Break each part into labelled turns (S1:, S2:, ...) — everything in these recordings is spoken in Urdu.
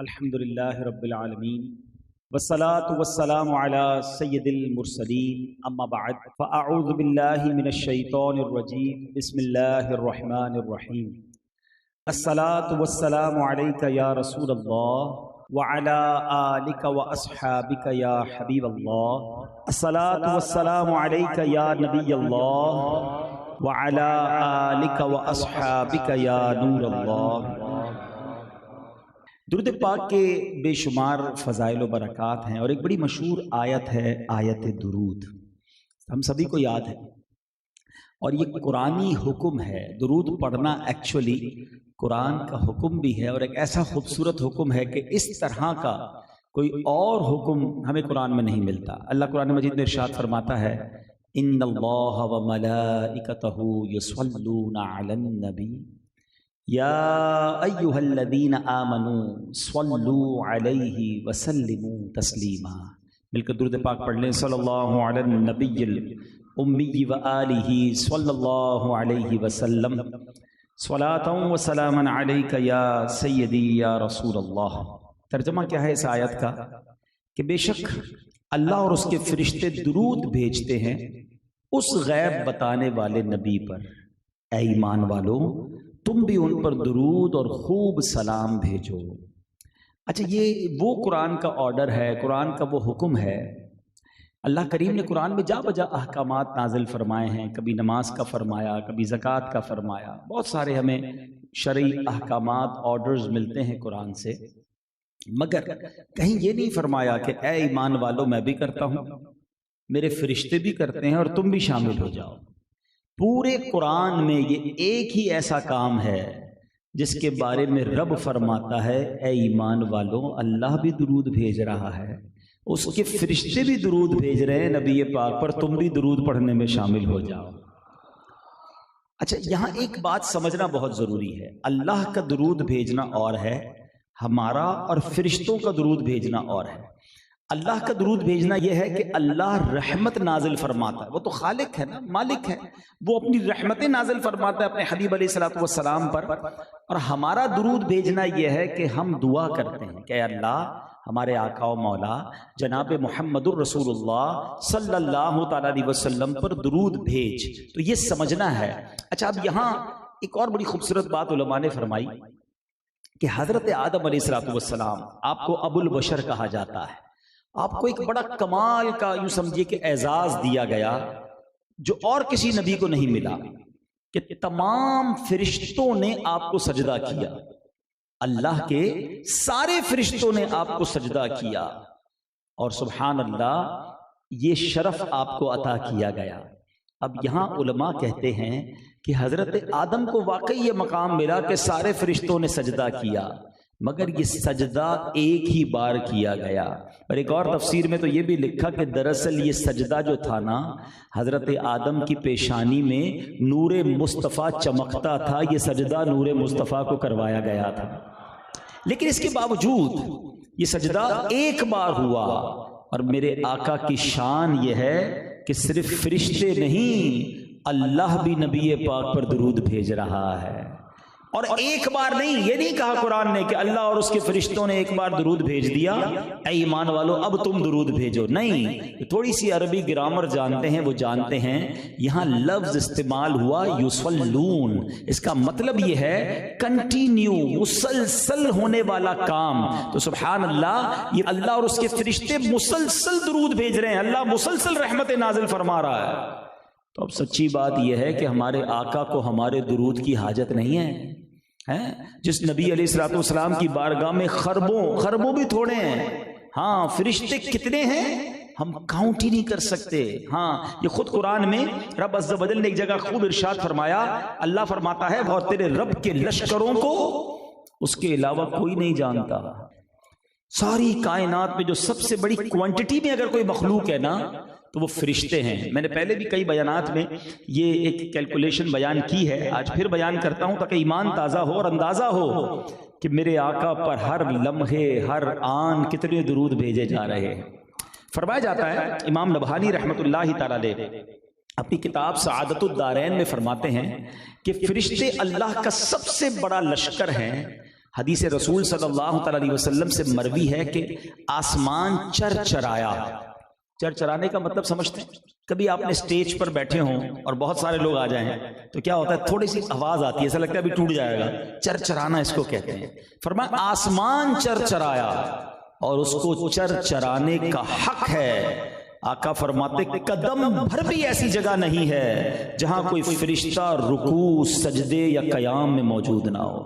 S1: الحمدللہ رب العالمین والصلاة والسلام علی سید المرسلین اما بعد فاعوذ باللہ من الشیطان الرجیم بسم اللہ الرحمن الرحیم الصلاة والسلام علیک یا رسول اللہ وعلی آلک واصحابک یا حبیب اللہ الصلاة والسلام علیک یا نبی اللہ وعلی آلک واصحابک یا نور اللہ۔ درود پاک کے بے شمار فضائل و برکات ہیں اور ایک بڑی مشہور آیت ہے آیت درود، ہم سبھی کو یاد ہے، اور یہ قرآنی حکم ہے۔ درود پڑھنا ایکچولی قرآن کا حکم بھی ہے، اور ایک ایسا خوبصورت حکم ہے کہ اس طرح کا کوئی اور حکم ہمیں قرآن میں نہیں ملتا۔ اللہ قرآن مجید میں ارشاد فرماتا ہے ان اللہ وملائکتہ یصلون علی النبی یا ایہا الذین آمنوا صلوا علیہ وسلموا تسلیما۔ مل کر درود پاک پڑھ لیں، صلی اللہ علی النبی الامی وآلہ صلی اللہ علیہ وسلم صلاۃ و سلاما علیک یا سیدی یا رسول اللہ۔ ترجمہ کیا ہے اس آیت کا کہ بے شک اللہ اور اس کے فرشتے درود بھیجتے ہیں اس غیب بتانے والے نبی پر، اے ایمان والو تم بھی ان پر درود اور خوب سلام بھیجو۔ اچھا، یہ وہ قرآن کا آرڈر ہے، قرآن کا وہ حکم ہے۔ اللہ کریم نے قرآن میں جا بجا احکامات نازل فرمائے ہیں، کبھی نماز کا فرمایا، کبھی زکوٰۃ کا فرمایا، بہت سارے ہمیں شرعی احکامات آرڈرز ملتے ہیں قرآن سے، مگر کہیں یہ نہیں فرمایا کہ اے ایمان والو میں بھی کرتا ہوں، میرے فرشتے بھی کرتے ہیں اور تم بھی شامل ہو جاؤ۔ پورے قرآن میں یہ ایک ہی ایسا کام ہے جس کے بارے میں رب فرماتا ہے اے ایمان والو اللہ بھی درود بھیج رہا ہے، اس کے فرشتے بھی درود بھیج رہے ہیں نبی پاک پر، تم بھی درود پڑھنے میں شامل ہو جاؤ۔ اچھا، یہاں ایک بات سمجھنا بہت ضروری ہے، اللہ کا درود بھیجنا اور ہے، ہمارا اور فرشتوں کا درود بھیجنا اور ہے۔ اللہ کا درود بھیجنا یہ ہے کہ اللہ رحمت نازل فرماتا ہے، وہ تو خالق ہے نا، مالک ہے، وہ اپنی رحمتیں نازل فرماتا ہے اپنے حبیب علیہ الصلوۃ والسلام پر، اور ہمارا درود بھیجنا یہ ہے کہ ہم دعا کرتے ہیں کہ اے اللہ ہمارے آقا و مولا جناب محمد الرسول اللہ صلی اللہ تعالیٰ علیہ وسلم پر درود بھیج، تو یہ سمجھنا ہے۔ اچھا، اب یہاں ایک اور بڑی خوبصورت بات علماء نے فرمائی کہ حضرت آدم علیہ الصلوۃ والسلام، آپ کو ابو البشر کہا جاتا ہے، آپ کو ایک بڑا کمال کا یوں سمجھیے کہ اعزاز دیا گیا جو اور کسی نبی کو نہیں ملا، کہ تمام فرشتوں نے آپ کو سجدہ کیا، اللہ کے سارے فرشتوں نے آپ کو سجدہ کیا، اور سبحان اللہ یہ شرف آپ کو عطا کیا گیا۔ اب یہاں علماء کہتے ہیں کہ حضرت آدم کو واقعی یہ مقام ملا کہ سارے فرشتوں نے سجدہ کیا، مگر یہ سجدہ ایک ہی بار کیا گیا۔ اور ایک اور تفسیر میں تو یہ بھی لکھا کہ دراصل یہ سجدہ جو تھا نا، حضرت آدم کی پیشانی میں نور مصطفیٰ چمکتا تھا، یہ سجدہ نور مصطفیٰ کو کروایا گیا تھا، لیکن اس کے باوجود یہ سجدہ ایک بار ہوا۔ اور میرے آقا کی شان یہ ہے کہ صرف فرشتے نہیں، اللہ بھی نبی پاک پر درود بھیج رہا ہے، اور ایک بار نہیں، یہ نہیں کہا قرآن نے کہ اللہ اور اس کے فرشتوں نے ایک بار درود بھیج دیا اے ایمان والو اب تم درود بھیجو، نہیں، تھوڑی سی عربی گرامر جانتے ہیں وہ جانتے ہیں، یہاں لفظ استعمال ہوا یصلون، اس کا مطلب یہ ہے کنٹینیو، مسلسل ہونے والا کام۔ تو سبحان اللہ، یہ اللہ اور اس کے فرشتے مسلسل درود بھیج رہے ہیں، اللہ مسلسل رحمت نازل فرما رہا ہے۔ تو اب سچی بات یہ ہے کہ ہمارے آقا کو ہمارے درود کی حاجت نہیں ہے، جس نبی علیہ الصلوۃ والسلام کی بارگاہ میں خربوں بھی تھوڑے ہیں، ہاں فرشتے کتنے ہیں ہم کاؤنٹ ہی نہیں کر سکتے۔ ہاں، یہ خود قرآن میں رب عز و جل نے ایک جگہ خوب ارشاد فرمایا، اللہ فرماتا ہے اور تیرے رب کے لشکروں کو اس کے علاوہ کوئی نہیں جانتا۔ ساری کائنات میں جو سب سے بڑی کوانٹٹی میں اگر کوئی مخلوق ہے نا تو وہ فرشتے ہیں۔ میں نے پہلے بھی کئی بیانات میں یہ ایک کیلکولیشن بیان کی ہے، آج پھر بیان کرتا ہوں تاکہ ایمان تازہ ہو اور اندازہ ہو کہ میرے آقا پر ہر لمحے ہر آن کتنے درود بھیجے جا رہے ہیں۔ فرمایا جاتا ہے، امام نبہانی رحمۃ اللہ تعالی علیہ اپنی کتاب سعادت الدارین میں فرماتے ہیں کہ فرشتے اللہ کا سب سے بڑا لشکر ہیں، حدیث رسول صلی اللہ تعالی علیہ وسلم سے مروی ہے کہ آسمان چرچرایا. چرچرانے کا مطلب سمجھتے ہیں؟ کبھی آپ نے سٹیج پر بیٹھے ہوں اور بہت سارے لوگ آ جائیں تو کیا ہوتا ہے، تھوڑی سی آواز آتی ہے، ایسا لگتا ہے ابھی ٹوٹ جائے گا. چرچرانا اس کو کہتے ہیں. فرمایا آسمان چرچرایا اور اس کو چرچرانے کا حق ہے. آقا فرماتے قدم بھر بھی ایسی جگہ نہیں ہے جہاں کوئی فرشتہ رکوع، سجدے یا قیام میں موجود نہ ہو.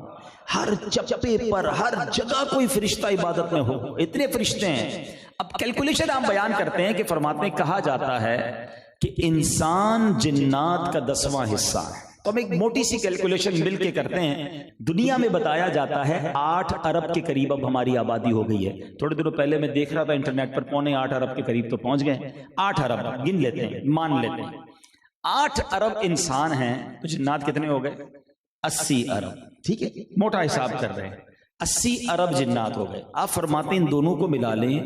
S1: ہر چپے پر، ہر جگہ کوئی فرشتہ عبادت میں ہو. اتنے فرشتے ہیں. اب کیلکولیشن آپ بیان کرتے ہیں کہ فرماتے ہیں کہا جاتا ہے کہ انسان جنات کا 10واں حصہ ہے. تو ہم ایک موٹی سی کیلکولیشن مل کے کرتے ہیں. دنیا میں بتایا جاتا ہے 8 ارب کے قریب اب ہماری آبادی ہو گئی ہے. تھوڑے دنوں پہلے میں دیکھ رہا تھا انٹرنیٹ پر، 8.25 ارب کے قریب تو پہنچ گئے. 8 ارب گن لیتے ہیں، مان لیتے ہیں 8 ارب انسان ہیں. تو جنات کتنے ہو گئے؟ 80 ارب. ٹھیک ہے، موٹا حساب کر رہے ہیں. 80 ارب جنات ہو گئے. آپ فرماتے ہیں ان دونوں کو ملا لیں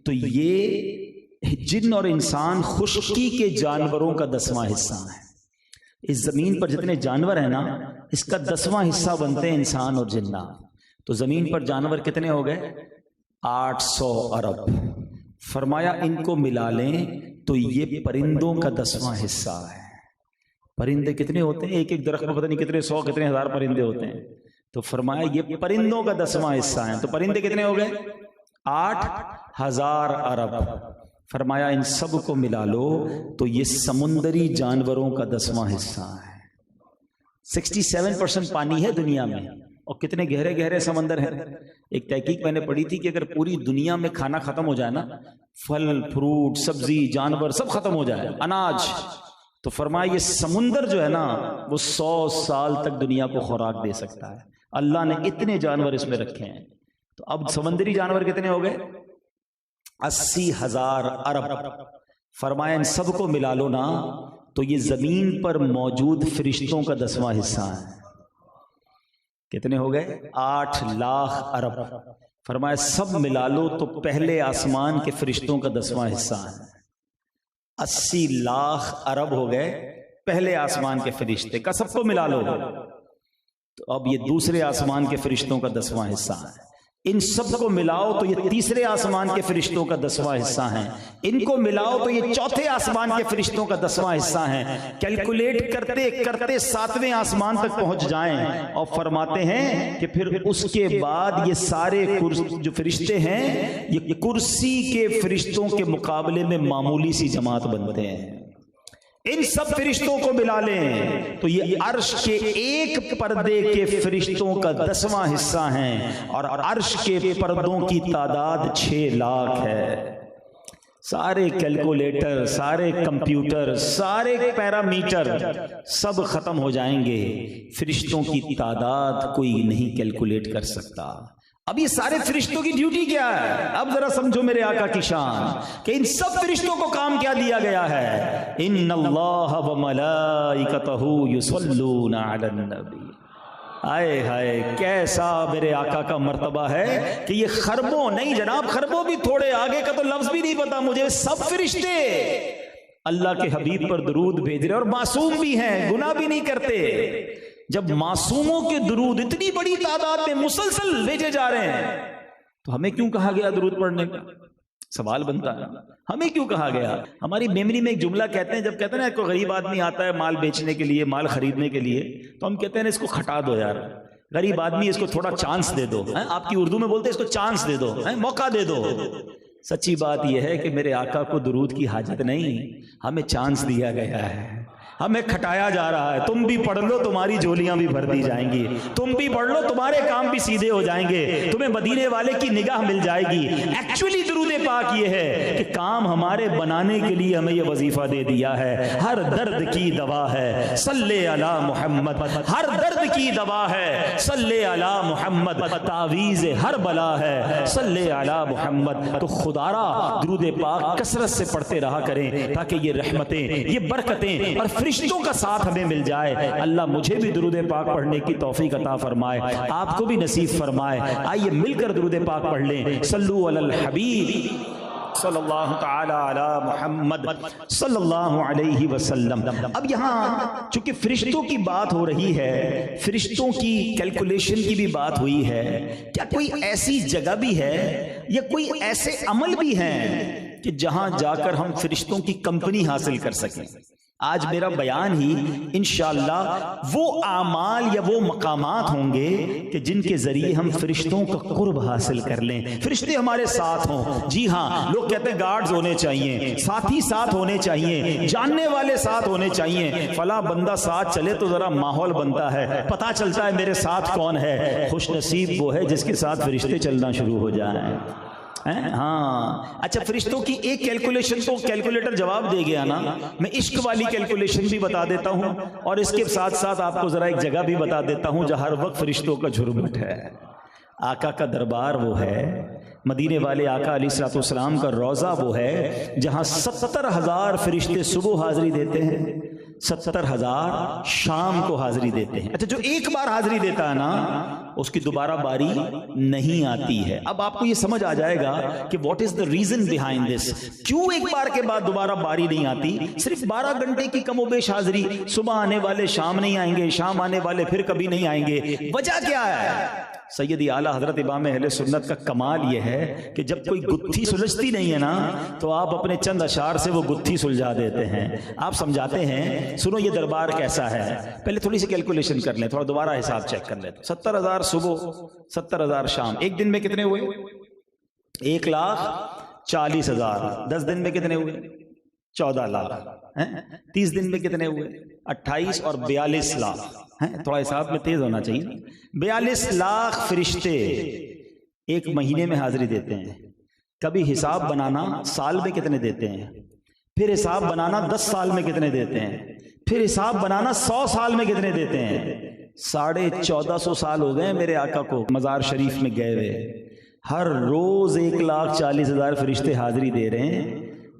S1: تو یہ جن اور انسان خشکی کے جانوروں کا 10واں حصہ ہے. اس زمین پر جتنے جانور ہیں نا، اس کا 10واں حصہ بنتے ہیں انسان اور جنات. تو زمین پر جانور کتنے ہو گئے؟ 800 ارب. فرمایا ان کو ملا لیں تو یہ پرندوں کا 10واں حصہ ہے. پرندے کتنے ہوتے ہیں؟ ایک ایک درخت میں پتہ نہیں کتنے 100 کتنے ہزار پرندے ہوتے ہیں. تو فرمایا یہ پرندوں کا 10واں حصہ ہیں. تو پرندے کتنے ہو گئے؟ 8000 ارب. فرمایا ان سب کو ملا لو تو یہ سمندری جانوروں کا 10واں حصہ ہے. 67% پانی ہے دنیا میں، اور کتنے گہرے گہرے سمندر ہیں. ایک تحقیق میں نے پڑھی تھی کہ اگر پوری دنیا میں کھانا ختم ہو جائے نا، پھل فروٹ سبزی جانور سب ختم ہو جائے، اناج، تو فرمایا یہ سمندر جو ہے نا وہ 100 سال تک دنیا کو خوراک دے سکتا ہے. اللہ نے اتنے جانور اس میں رکھے ہیں. تو اب سمندری جانور کتنے ہو گئے؟ 80,000 ارب. فرمایا ان سب کو ملا لو نا تو یہ زمین پر موجود فرشتوں کا 10واں حصہ ہے. کتنے ہو گئے؟ 8 لاکھ ارب. فرمایا سب ملا لو تو پہلے آسمان کے فرشتوں کا 10واں حصہ ہے. 80 لاکھ ارب ہو گئے پہلے آسمان کے فرشتے کا، سب کو ملا لو تو اب یہ دوسرے آسمان کے فرشتوں کا 10واں حصہ ہے. ان سب کو ملاؤ تو یہ تیسرے آسمان کے فرشتوں کا 10واں حصہ ہیں. ان کو ملاؤ تو یہ چوتھے آسمان کے فرشتوں کا 10واں حصہ ہیں. کیلکولیٹ کرتے کرتے 7ویں آسمان تک پہنچ جائیں اور فرماتے ہیں کہ پھر اس کے بعد یہ سارے جو فرشتے ہیں یہ کرسی کے فرشتوں کے مقابلے میں معمولی سی جماعت بنتے ہیں. ان سب فرشتوں کو ملا لیں تو یہ عرش کے ایک پردے کے فرشتوں کا 10واں حصہ ہیں، اور عرش کے پردوں کی تعداد 6 لاکھ ہے. سارے کیلکولیٹر، سارے کمپیوٹر، سارے پیرامیٹر سب ختم ہو جائیں گے، فرشتوں کی تعداد کوئی نہیں کیلکولیٹ کر سکتا. اب یہ سارے فرشتوں کی ڈیوٹی کیا ہے؟ اب ذرا سمجھو میرے آقا کی شان کہ ان سب فرشتوں کو کام کیا دیا گیا ہے. ان اللہ وملائکتہ یصلون علی النبی. آئے ہائے کیسا میرے آقا کا مرتبہ ہے کہ یہ خربوں نہیں جناب، خربوں بھی تھوڑے آگے کا تو لفظ بھی نہیں پتا مجھے، سب فرشتے اللہ کے حبیب پر درود بھیج رہے اور معصوم بھی ہیں، گناہ بھی نہیں کرتے. جب معصوموں کے درود اتنی بڑی تعداد میں مسلسل بھیجے جا رہے ہیں تو ہمیں کیوں کہا گیا درود پڑھنے کا؟ سوال بنتا ہے ہمیں کیوں کہا گیا؟ ہماری میموری میں ایک جملہ کہتے ہیں، جب کہتے ہیں نا کوئی غریب آدمی آتا ہے مال بیچنے کے لیے، مال خریدنے کے لیے، تو ہم کہتے ہیں اس کو کھٹا دو یار، غریب آدمی اس کو تھوڑا چانس دے دو. آپ کی اردو میں بولتے ہیں اس کو چانس دے دو، موقع دے دو. سچی بات یہ ہے کہ میرے آقا کو درود کی حاجت نہیں، ہمیں چانس دیا گیا ہے، ہمیں کھٹایا جا رہا ہے. تم بھی پڑھ لو تمہاری جولیاں بھی بھر دی جائیں گی، تم بھی پڑھ لو تمہارے کام بھی سیدھے ہو جائیں گے، تمہیں مدینے والے کی نگاہ مل جائے گی. ایکچولی درود پاک یہ ہے کہ کام ہمارے بنانے کے لیے ہمیں یہ وظیفہ دے دیا ہے. ہر درد کی دوا ہے صلی علی محمد، ہر درد کی دوا ہے صلی علی محمد، تعویذ ہر بلا ہے صلی علی محمد. تو خدا را درود پاک کثرت سے پڑھتے رہا کریں تاکہ یہ رحمتیں، یہ برکتیں اور فرشتوں کا ساتھ ہمیں مل جائے. اللہ مجھے بھی درود پاک پڑھنے کی توفیق عطا فرمائے، آپ کو بھی نصیب فرمائے. آئیے مل کر درود پاک پڑھ لیں. صلو علی الحبیب صلی اللہ تعالی علی محمد صلی اللہ علیہ وسلم۔ اب یہاں چونکہ فرشتوں کی بات ہو رہی ہے، فرشتوں کی کیلکولیشن کی بھی بات ہوئی ہے، کیا کوئی ایسی جگہ بھی ہے یا کوئی ایسے عمل بھی ہیں کہ جہاں جا کر ہم فرشتوں کی کمپنی حاصل کر سکیں؟ آج میرا بیان ہی انشاءاللہ وہ اعمال یا وہ مقامات ہوں گے کہ جن کے ذریعے ہم فرشتوں کا قرب حاصل کر لیں، فرشتے ہمارے ساتھ ہوں۔ جی ہاں، لوگ کہتے ہیں گارڈز ہونے چاہیے، ساتھی ساتھ ہونے چاہیے، جاننے والے ساتھ ہونے چاہیے، فلاں بندہ ساتھ چلے تو ذرا ماحول بنتا ہے، پتہ چلتا ہے میرے ساتھ کون ہے۔ خوش نصیب وہ ہے جس کے ساتھ فرشتے چلنا شروع ہو جائیں۔ ہاں اچھا، فرشتوں کی ایک کیلکولیشن تو کیلکولیٹر جواب دے گیا نا، میں عشق والی کیلکولیشن بھی بتا دیتا ہوں، اور اس کے ساتھ ساتھ آپ کو ذرا ایک جگہ بھی بتا دیتا ہوں جہاں ہر وقت فرشتوں کا جھرمٹ ہے۔ آقا کا دربار وہ ہے، مدینے والے آقا علیہ الصلوۃ والسلام کا روضہ وہ ہے جہاں 70,000 فرشتے صبح حاضری دیتے ہیں، 70,000 شام کو حاضری دیتے ہیں۔ اچھا، جو ایک بار حاضری دیتا ہے نا اس کی دوبارہ باری نہیں آتی ہے۔ اب آپ کو یہ سمجھ آ جائے گا کہ what is the reason behind this, کیوں ایک بار کے بعد دوبارہ باری نہیں آتی؟ صرف 12 گھنٹے کی کم و بیش حاضری، صبح آنے والے شام نہیں آئیں گے، شام آنے والے پھر کبھی نہیں آئیں گے۔ وجہ کیا ہے؟ سیدی اعلیٰ حضرت امام اہل سنت کا کمال یہ ہے کہ جب کوئی گتھی سلجھتی نہیں ہے نا تو آپ اپنے چند اشعار سے وہ گتھی سلجھا دیتے ہیں۔ آپ سمجھاتے ہیں، سنو یہ دربار کیسا ہے، پہلے تھوڑی سی کیلکولیشن کر لیں، تھوڑا دوبارہ حساب چیک کر لیں۔ 70,000 صبح، 70,000 شام، ایک دن میں کتنے ہوئے؟ 1,40,000۔ 10 دن میں کتنے ہوئے؟ 14 لاکھ۔ 30 دن میں کتنے ہوئے؟ 28 اور 42 لاکھ۔ تھوڑا حساب میں تیز ہونا چاہیے۔ 42 لاکھ فرشتے ایک مہینے میں حاضری دیتے ہیں۔ کبھی حساب بنانا سال میں کتنے دیتے ہیں، پھر حساب بنانا 10 سال میں کتنے دیتے ہیں، پھر حساب بنانا 100 سال میں کتنے دیتے ہیں۔ 1450 سال ہو گئے میرے آقا کو مزار شریف میں گئے ہوئے، ہر روز 1,40,000 فرشتے حاضری دے رہے ہیں،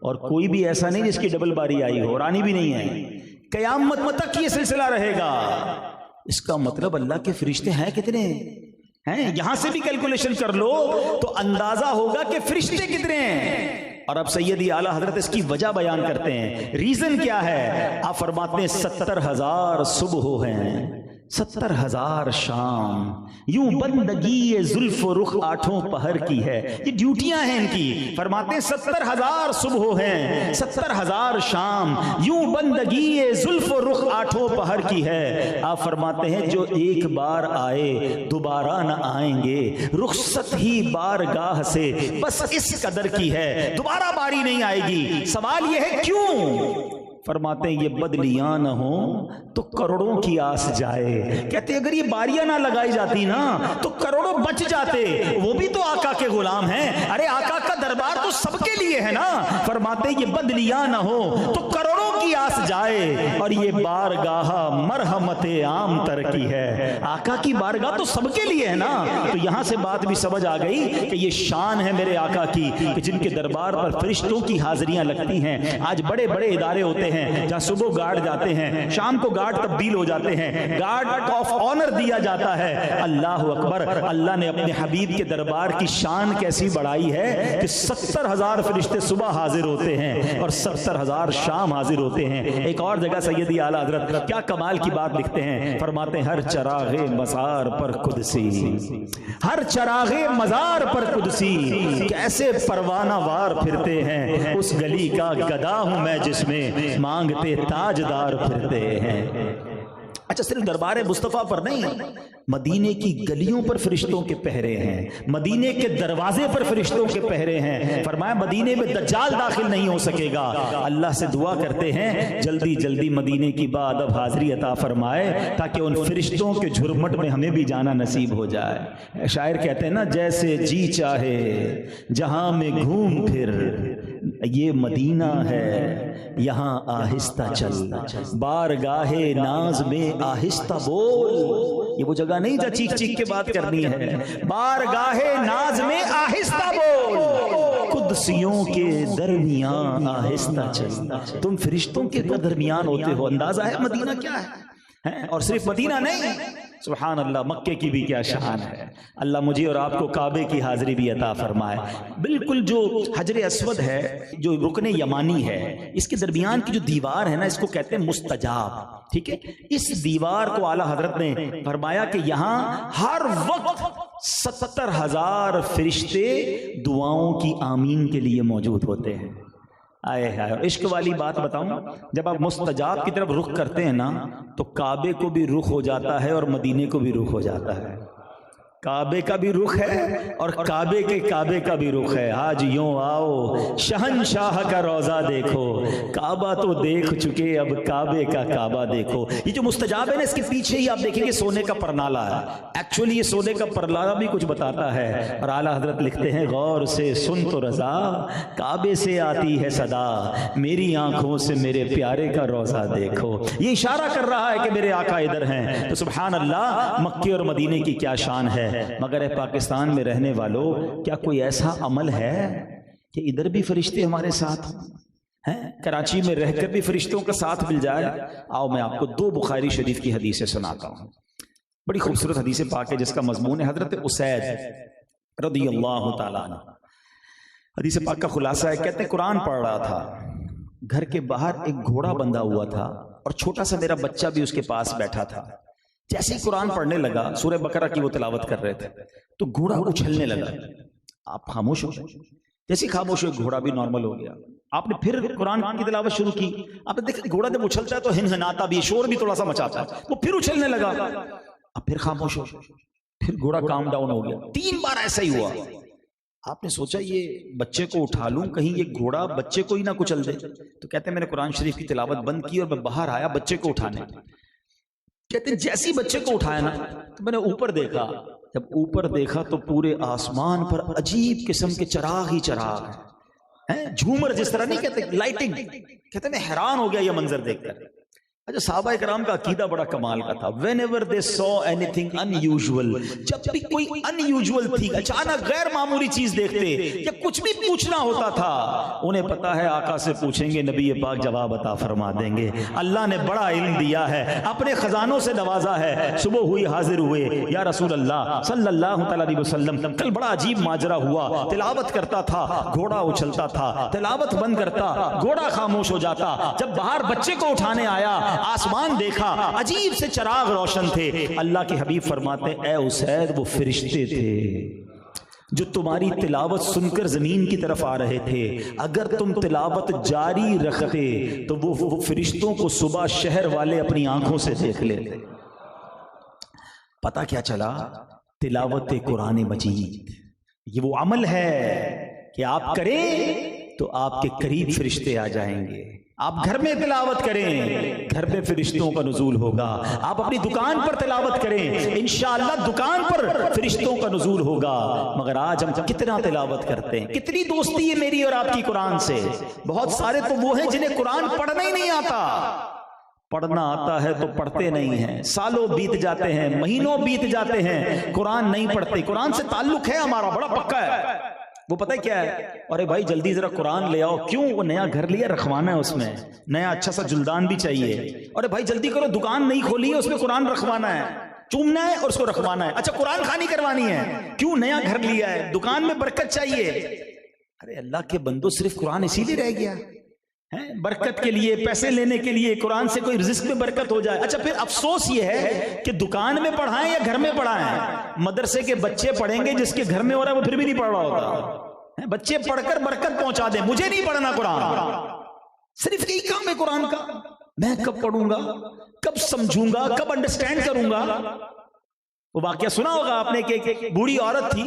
S1: اور کوئی بھی ایسا نہیں جس کی ڈبل باری آئی ہو، اور آنی بھی نہیں ہے۔ قیامت تک یہ سلسلہ رہے گا۔ اس کا مطلب اللہ کے فرشتے ہیں کتنے ہیں؟ یہاں سے بھی کیلکولیشن کر لو تو اندازہ ہوگا کہ فرشتے کتنے ہیں۔ اور اب سیدی اعلیٰ حضرت اس کی وجہ بیان کرتے ہیں، ریزن کیا ہے؟ آپ فرماتے ہیں 70,000 صبح ہیں، 70,000 شام، یوں بندگی زلف و رخ 8 پہر کی ہے۔ یہ ڈیوٹیاں ہیں ان کی۔ فرماتے ہیں 70,000 صبح ہیں، 70,000 شام، یوں بندگی زلف و رخ 8 پہر کی ہے۔ آپ فرماتے ہیں جو ایک بار آئے دوبارہ نہ آئیں گے، رخصت ہی بارگاہ سے بس اس قدر کی ہے، دوبارہ باری نہیں آئے گی۔ سوال یہ ہے کیوں؟ فرماتے ہیں یہ بدلیاں نہ ہوں تو کروڑوں کی آس جائے۔ کہتے ہیں اگر یہ باریاں نہ لگائی جاتی نا تو کروڑوں بچ جاتے، وہ بھی تو آقا کے غلام ہیں۔ ارے آقا کا دربار تو سب کے لیے ہے نا۔ فرماتے ہیں یہ بدلیاں نہ ہوں تو کروڑوں کی آس جائے، اور یہ بارگاہ مرحمت عام تر کی ہے۔ آقا کی بارگاہ تو سب کے لیے ہے نا۔ تو یہاں سے بات بھی سمجھ آ گئی کہ یہ شان ہے میرے آقا کی کہ جن کے دربار پر فرشتوں کی حاضریاں لگتی ہیں۔ آج بڑے بڑے ادارے ہوتے ہیں جہاں صبح گارڈ جاتے ہیں، شام کو گارڈ تبدیل ہو جاتے ہیں، گارڈ آف آنر دیا جاتا ہے۔ اللہ اکبر، اللہ نے اپنے حبیب کے دربار کی شان کیسی بڑھائی ہے کہ 70,000 فرشتے صبح حاضر ہوتے ہیں اور 70,000 شام حاضر ہوتے ہیں۔ ایک اور جگہ سیدی اعلیٰ حضرت کیا کمال کی بات لکھتے ہیں، فرماتے ہیں ہر چراغ مزار پر قدسی، ہر چراغ مزار پر قدسی، کیسے پروانہ وار پھرتے ہیں، اس گلی کا گدا ہوں میں جس میں مانگتے تاجدار پھرتے ہیں۔ اچھا، صرف دربار مصطفیٰ پر نہیں، مدینے کی گلیوں پر فرشتوں کے پہرے ہیں، مدینے کے دروازے پر فرشتوں کے پہرے ہیں۔ فرمایا مدینے میں دجال داخل نہیں ہو سکے گا۔ اللہ سے دعا کرتے ہیں جلدی جلدی مدینے کی بادب حاضری عطا فرمائے تاکہ ان فرشتوں کے جھرمٹ میں ہمیں بھی جانا نصیب ہو جائے۔ شاعر کہتے ہیں نا، جیسے جی چاہے جہاں میں گھوم پھر، یہ مدینہ ہے یہاں آہستہ چل، بارگاہ ناز میں آہستہ بول۔ یہ وہ جگہ نہیں جہاں چیخ چیخ کے بات کرنی ہے، بارگاہ ناز میں آہستہ بول، قدسیوں کے درمیان آہستہ چل۔ تم فرشتوں کے درمیان ہوتے ہو۔ اندازہ ہے مدینہ کیا ہے؟ اور صرف مدینہ نہیں، سبحان اللہ، مکے کی بھی کیا شان ہے. اللہ مجھے اور آپ کو کعبے کی حاضری بھی عطا فرمائے. بالکل جو حجر اسود ہے، جو رکن یمانی ہے، اس کے درمیان کی جو دیوار ہے نا، اس کو کہتے ہیں مستجاب. ٹھیک ہے، اس دیوار کو اعلیٰ حضرت نے فرمایا کہ یہاں ہر وقت 70,000 فرشتے دعاؤں کی آمین کے لیے موجود ہوتے ہیں. آئے ہے. اور عشق والی بات بتاؤں، جب آپ مستجاب کی طرف رخ کرتے ہیں نا، تو کعبے کو بھی رخ ہو جاتا ہے اور مدینے کو بھی رخ ہو جاتا ہے. کعبے کا بھی رخ ہے اور کعبے کے کعبے کا بھی رخ ہے. آج یوں آؤ شہنشاہ کا روضہ دیکھو، کعبہ تو دیکھ چکے اب کعبے کا کعبہ دیکھو. یہ جو مستجاب ہے نا، اس کے پیچھے ہی آپ دیکھیں گے سونے کا پرنالہ ہے. ایکچولی یہ سونے کا پرنالہ بھی کچھ بتاتا ہے. اور اعلیٰ حضرت لکھتے ہیں غور سے سن تو رضا، کعبے سے آتی ہے صدا، میری آنکھوں سے میرے پیارے کا روضہ دیکھو. یہ اشارہ کر رہا ہے کہ میرے آقا ادھر ہیں. تو سبحان اللہ، مکے اور مدینے کی کیا شان ہے. مگر اے پاکستان میں رہنے والوں، کیا کوئی ایسا عمل ہے کہ ادھر بھی فرشتے ہمارے ساتھ ہیں؟ کراچی میں رہ کر بھی فرشتوں کا ساتھ مل جائے. آؤ میں آپ کو 2 بخاری شریف کی حدیثیں سناتا ہوں. بڑی خوبصورت حدیث پاک ہے جس کا مضمون ہے حضرت اسید رضی اللہ تعالیٰ عنہ. حدیث پاک کا خلاصہ ہے، کہتے ہیں قرآن پڑھ رہا تھا، گھر کے باہر ایک گھوڑا بندھا ہوا تھا اور چھوٹا سا میرا بچہ بھی اس کے پاس بیٹھا تھا. جیسے ہی قرآن پڑھنے لگا، سورہ بقرہ کی وہ تلاوت کر رہے تھے، تو گھوڑا اچھلنے لگا. آپ خاموش ہو. جیسے ہی خاموش ہوئے، گھوڑا بھی نارمل ہو گیا. آپ نے پھر قرآن کی تلاوت شروع کی. آپ نے دیکھا گھوڑا جب اچھلتا ہے تو ہنہناتا بھی، شور بھی تھوڑا سا مچاتا ہے. وہ پھر اچھلنے لگا. اب پھر خاموش ہو. پھر گھوڑا کام ڈاؤن ہو گیا. 3 بار ایسا ہی ہوا. آپ نے سوچا یہ بچے کو اٹھا لوں، کہیں یہ گھوڑا بچے کو ہی نہ کچل دے. تو کہتے ہیں میں نے قرآن شریف کی تلاوت بند کی اور میں باہر آیا بچے کو اٹھانے. کہتے ہیں جیسی بچے کو اٹھایا نا، تو میں نے اوپر دیکھا. جب اوپر دیکھا تو پورے آسمان پر عجیب قسم کے چراغ ہی چراغ ہیں. جھومر جس طرح نہیں کہتے، لائٹنگ. کہتے ہیں میں حیران ہو گیا یہ منظر دیکھ کر. اچھا، صحابہ کرام کا عقیدہ بڑا کمال کا تھا. whenever they saw anything unusual، جب بھی کوئی unusual تھی، اچانک غیر معمولی چیز دیکھتے یا کچھ بھی پوچھنا ہوتا تھا، انہیں پتا ہے آقا سے پوچھیں گے، نبی پاک جواب عطا فرما دیں گے. اللہ نے بڑا علم دیا ہے، اپنے خزانوں سے نوازا ہے. صبح ہوئی حاضر ہوئے، یا رسول اللہ صلی اللہ علیہ وسلم کل بڑا عجیب ماجرا ہوا. تلاوت کرتا تھا، گھوڑا اچھلتا تھا. تلاوت بند کرتا، گھوڑا خاموش ہو جاتا. جب باہر بچے کو اٹھانے آیا، آسمان دیکھا، عجیب سے چراغ روشن تھے. اللہ کے حبیب فرماتے اے اسید، وہ فرشتے تھے جو تمہاری تلاوت سن کر زمین کی طرف آ رہے تھے. اگر تم تلاوت جاری رکھتے تو وہ فرشتوں کو صبح شہر والے اپنی آنکھوں سے دیکھ لیتے. پتہ کیا چلا؟ تلاوت قرآن مجید یہ وہ عمل ہے کہ آپ کریں تو آپ کے قریب فرشتے آ جائیں گے. آپ گھر میں تلاوت کریں، گھر میں فرشتوں کا نزول ہوگا. آپ اپنی دکان پر تلاوت کریں، انشاءاللہ دکان پر فرشتوں کا نزول ہوگا. مگر آج ہم کتنا تلاوت کرتے ہیں، کتنی دوستی ہے میری اور آپ کی قرآن سے. بہت سارے تو وہ ہیں جنہیں قرآن پڑھنا ہی نہیں آتا. پڑھنا آتا ہے تو پڑھتے نہیں ہیں. سالوں بیت جاتے ہیں، مہینوں بیت جاتے ہیں، قرآن نہیں پڑھتے. قرآن سے تعلق ہے ہمارا بڑا پکا ہے. وہ پتہ کیا ہے، ارے بھائی جلدی ذرا قرآن لے آؤ. کیوں؟ وہ نیا گھر لیا، رکھوانا ہے، اس میں نیا اچھا سا جلدان بھی چاہیے. ارے بھائی جلدی کرو، دکان نہیں کھولی ہے، اس میں قرآن رکھوانا ہے، چومنا ہے اور اس کو رکھوانا ہے. اچھا قرآن خوانی کروانی ہے. کیوں؟ نیا گھر لیا ہے، دکان میں برکت چاہیے. ارے اللہ کے بندو، صرف قرآن اسی لیے رہ گیا ہے برکت کے لیے، پیسے لینے کے لیے، قرآن سے کوئی رزق میں برکت ہو جائے. اچھا پھر افسوس یہ ہے کہ دکان میں پڑھائیں یا گھر میں پڑھائیں. مدرسے کے بچے پڑھیں گے، جس کے گھر میں ہو رہا ہے وہ پھر بھی نہیں پڑھ رہا ہوتا. بچے پڑھ کر برکت پہنچا دیں، مجھے نہیں پڑھنا قرآن. صرف یہی کام ہے قرآن کا. میں کب پڑھوں گا، کب سمجھوں گا، کب انڈرسٹینڈ کروں گا. وہ واقعہ سنا ہوگا آپ نے کہ ایک بوڑھی عورت تھی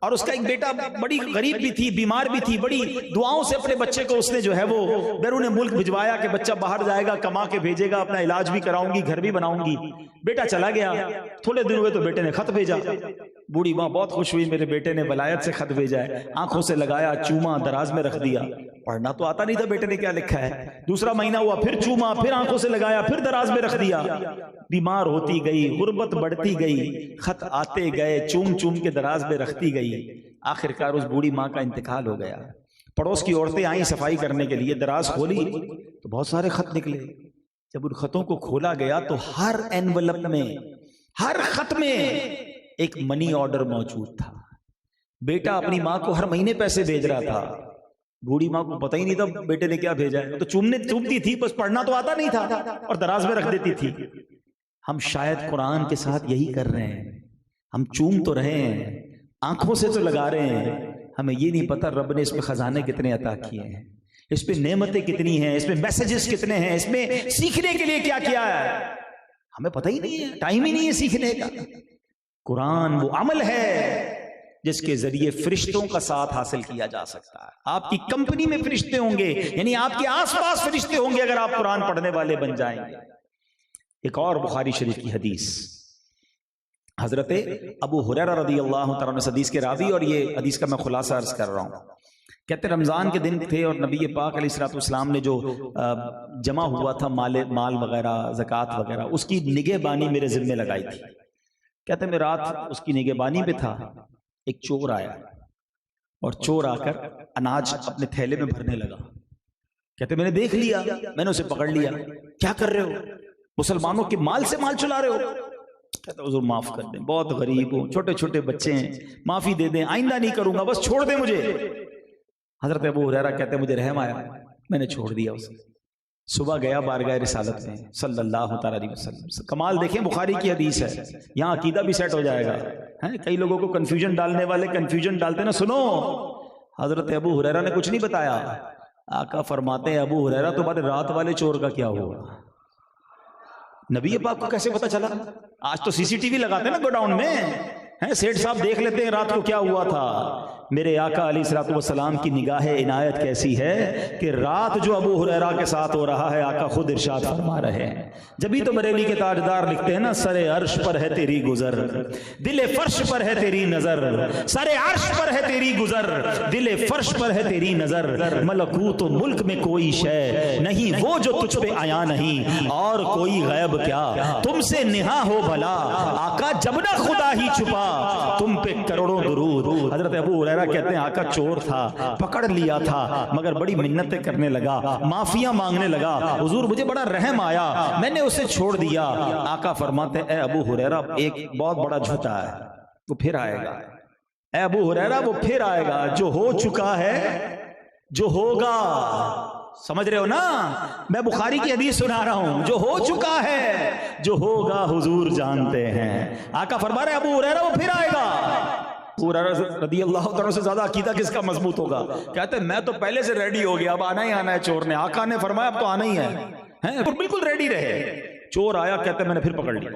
S1: اور اس کا ایک بیٹا بڑی غریب بھی تھی، بیمار بھی تھی. بڑی دعاؤں سے اپنے بچے کو اس نے جو ہے وہ بیرون ملک بھجوایا کہ بچہ باہر جائے گا، کما کے بھیجے گا، اپنا علاج بھی کراؤں گی، گھر بھی بناؤں گی. بیٹا چلا گیا. تھوڑے دن ہوئے تو بیٹے نے خط بھیجا. بوڑھی ماں بہت خوش ہوئی، میرے بیٹے نے ولایت سے خط بھیجا ہے. آنکھوں سے لگایا، چوما، دراز میں رکھ دیا. پڑھنا تو آتا نہیں تھا بیٹے نے کیا لکھا ہے. دوسرا مہینہ ہوا، پھر چوما، پھر آنکھوں سے لگایا، پھر دراز میں رکھ دیا. بیمار ہوتی گئی، غربت بڑھتی گئی، خط آتے گئے، چوم چوم کے دراز میں رکھتی گئی. آخرکار اس بوڑھی ماں کا انتقال ہو گیا. پڑوس کی عورتیں آئیں صفائی کرنے کے لیے، دراز کھولی تو بہت سارے خط نکلے. جب ان خطوں کو کھولا گیا تو ہر اینولپ میں ہر خط میں ایک منی آرڈر موجود تھا. بیٹا اپنی ماں کو ہر مہینے پیسے بھیج رہا تھا. بوڑھی ماں کو پتہ ہی نہیں تھا بیٹے نے کیا بھیجا ہے, تو چومتی تھی, بس پڑھنا تو آتا نہیں تھا اور دراز میں رکھ دیتی تھی. ہم شاید قرآن کے ساتھ یہی کر رہے ہیں. ہم چوم تو رہے ہیں, آنکھوں سے تو لگا رہے ہیں, ہمیں یہ نہیں پتا رب نے اس میں خزانے کتنے عطا کیے ہیں, اس پہ نعمتیں کتنی ہیں, اس میں میسیجز کتنے ہیں, اس میں سیکھنے کے لیے کیا کیا ہے, ہمیں پتہ ہی نہیں ہے, ٹائم ہی نہیں ہے سیکھنے کا. قرآن وہ عمل ہے جس کے ذریعے فرشتوں کا ساتھ حاصل کیا جا سکتا ہے. آپ کی کمپنی میں فرشتے ہوں گے, یعنی آپ کے آس پاس فرشتے ہوں گے اگر آپ قرآن پڑھنے والے بن جائیں گے. ایک اور بخاری شریف کی حدیث, حضرت ابو ہریرہ رضی اللہ تعالیٰ عنہ حدیث کے راوی, اور یہ حدیث کا میں خلاصہ عرض کر رہا ہوں. کہتے رمضان کے دن تھے اور نبی پاک علیہ الصلوۃ والسلام نے جو جمع ہوا تھا مال وغیرہ, زکوٰۃ وغیرہ, اس کی نگہبانی میرے ذمے لگائی تھی. کہتے میں رات اس کی نگہبانی پہ تھا, ایک چور آیا اور چور آ کر اناج اپنے تھیلے میں بھرنے لگا. کہتے میں نے دیکھ لیا, میں نے اسے پکڑ لیا. کیا کر رہے ہو, مسلمانوں کے مال سے مال چلا رہے ہو؟ کہتا حضور معاف کر دیں, بہت غریب ہوں, چھوٹے چھوٹے بچے ہیں, معافی دے دیں, آئندہ نہیں کروں گا, بس چھوڑ دیں مجھے. حضرت ابو ہریرہ کہتے مجھے رحم آیا, میں نے چھوڑ دیا اسے. صبح گیا بارگاہ رسالت میں صلی اللہ تعالیٰ علیہ وسلم. کمال دیکھیں, بخاری کی حدیث ہے, یہاں عقیدہ بھی سیٹ ہو جائے گا. کئی لوگوں کو کنفیوژن ڈالنے والے کنفیوژن ڈالتے نا. سنو, حضرت ابو ہریرہ نے کچھ نہیں بتایا. آقا فرماتے ہیں ابو ہریرہ تمہارے رات والے چور کا کیا ہوا؟ نبی پاک کو کیسے پتا چلا؟ آج تو سی سی ٹی وی لگاتے ہیں نا گوڈاؤن میں, سیٹ صاحب دیکھ لیتے ہیں رات کو کیا ہوا تھا. میرے آقا علیہ الصلوۃ والسلام کی نگاہ عنایت کیسی ہے کہ رات جو ابو ہریرہ کے ساتھ ہو رہا ہے آقا خود ارشاد فرما رہے ہیں. جبھی تو بریلی کے تاجدار لکھتے ہیں نا, سر عرش پر ہے تیری گزر, دل فرش پر ہے تیری نظر, سر عرش پر ہے تیری گزر, دل فرش پر ہے تیری نظر, ملکوت و ملک میں کوئی شے نہیں وہ جو تجھ پہ آیا نہیں, اور کوئی غیب کیا تم سے نہا ہو بھلا, آقا جب نہ خدا ہی چھپا تم پہ کروڑوں درود. حضرت ابو ہریرہ کہتے ہیں آقا چور تھا, پکڑ لیا تھا, مگر بڑی منتیں کرنے لگا, معافیاں مانگنے لگا. حضور مجھے بڑا رحم آیا, میں نے اسے چھوڑ دیا. آقا فرماتے اے ابو ہریرہ ایک بہت بڑا جھوٹا ہے, وہ پھر آئے گا. اے ابو ہریرہ وہ پھر آئے گا, جو ہو چکا ہے, جو ہوگا. سمجھ رہے ہو نا, میں بخاری کی حدیث سنا رہا ہوں. جو ہو چکا ہے, جو ہوگا حضور جانتے ہیں. آقا فرما رہے ابو ہریرہ وہ پھر آئے گا. رضی اللہ تعالیٰ سے زیادہ عقیدہ کس کا مضبوط ہوگا؟ کہتے ہیں میں تو پہلے سے ریڈی ہو گیا, اب آنا ہی آنا ہے چور نے. آقا نے فرمایا اب تو آنا ہی ہے, بالکل ریڈی رہے. چور آیا, کہتے ہیں میں نے پھر پکڑ لیا.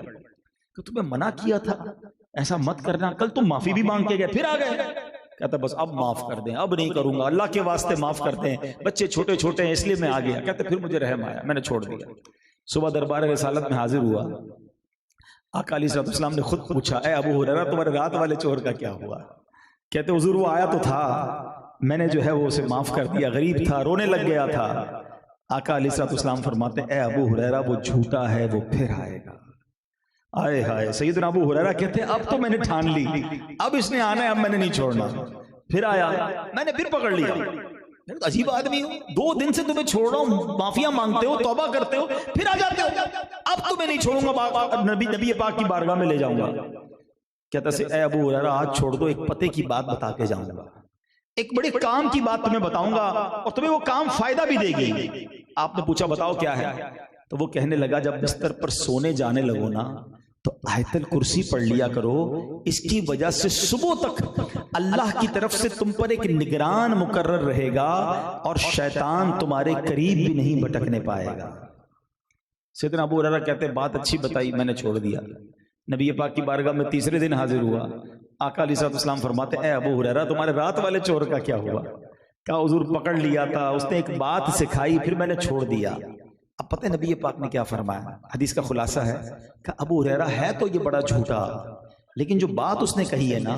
S1: کہ تمہیں منع کیا تھا ایسا مت کرنا, کل تم معافی بھی مانگ کے گئے, پھر آ گئے. کہتا بس اب معاف کر دیں, اب نہیں کروں گا, اللہ کے واسطے معاف کر دیں, بچے چھوٹے چھوٹے ہیں اس لیے میں آ گیا. کہتے پھر مجھے رحم آیا, میں نے چھوڑ دیا. صبح دربار رسالت میں حاضر ہوا. آقا علیہ السلام نے خود پوچھا اے ابو ہریرہ تمہارے رات والے چور کا کیا ہوا؟ کہتے حضور وہ آیا تو تھا, میں نے جو ہے وہ اسے معاف کر دیا, غریب تھا, رونے لگ گیا تھا. آقا علیہ السلام فرماتے اے ابو ہریرہ وہ جھوٹا ہے, وہ پھر آئے گا. آئے ہائے, سیدنا ابو ہریرہ کہتے ہیں اب تو میں نے ٹھان لی, اب اس نے آنا ہے, اب میں نے نہیں چھوڑنا. پھر آیا, میں نے پھر پکڑ لیا. عجیب آدمی ہو, 2 دن سے تمہیں چھوڑ رہا ہوں, معافیاں مانگتے ہو, توبہ کرتے ہو, پھر آ جاتے ہو, اب تمہیں نہیں چھوڑوں گا, نبی پاک کی بارگاہ میں لے جاؤں گا. کہتا سے اے ابو ہریرہ آج چھوڑ دو, ایک پتے کی بات بتا کے جاؤں گا, ایک بڑے کام کی بات تمہیں بتاؤں گا, اور تمہیں وہ کام فائدہ بھی دے گی. آپ نے پوچھا بتاؤ کیا ہے؟ تو وہ کہنے لگا جب بستر پر سونے جانے لگو نا تو آیت الکرسی پڑھ لیا کرو, اس کی وجہ سے صبح تک اللہ کی طرف سے تم پر ایک نگران مقرر رہے گا, اور شیطان تمہارے قریب بھی نہیں بھٹکنے پائے گا. سیدنا ابو ہریرہ کہتے بات اچھی بتائی, میں نے چھوڑ دیا. نبی پاک کی بارگاہ میں تیسرے دن حاضر ہوا. آقا علیہ السلام فرماتے اے ابو ہریرہ تمہارے رات والے چور کا کیا ہوا؟ کہا حضور پکڑ لیا تھا, اس نے ایک بات سکھائی, پھر میں نے چھوڑ دیا. اب پتہ ہے نبی پاک نے کیا فرمایا؟ حدیث کا خلاصہ ہے کہ ابو ہریرہ ہے تو یہ بڑا جھوٹا, لیکن جو بات اس نے کہی ہے نا,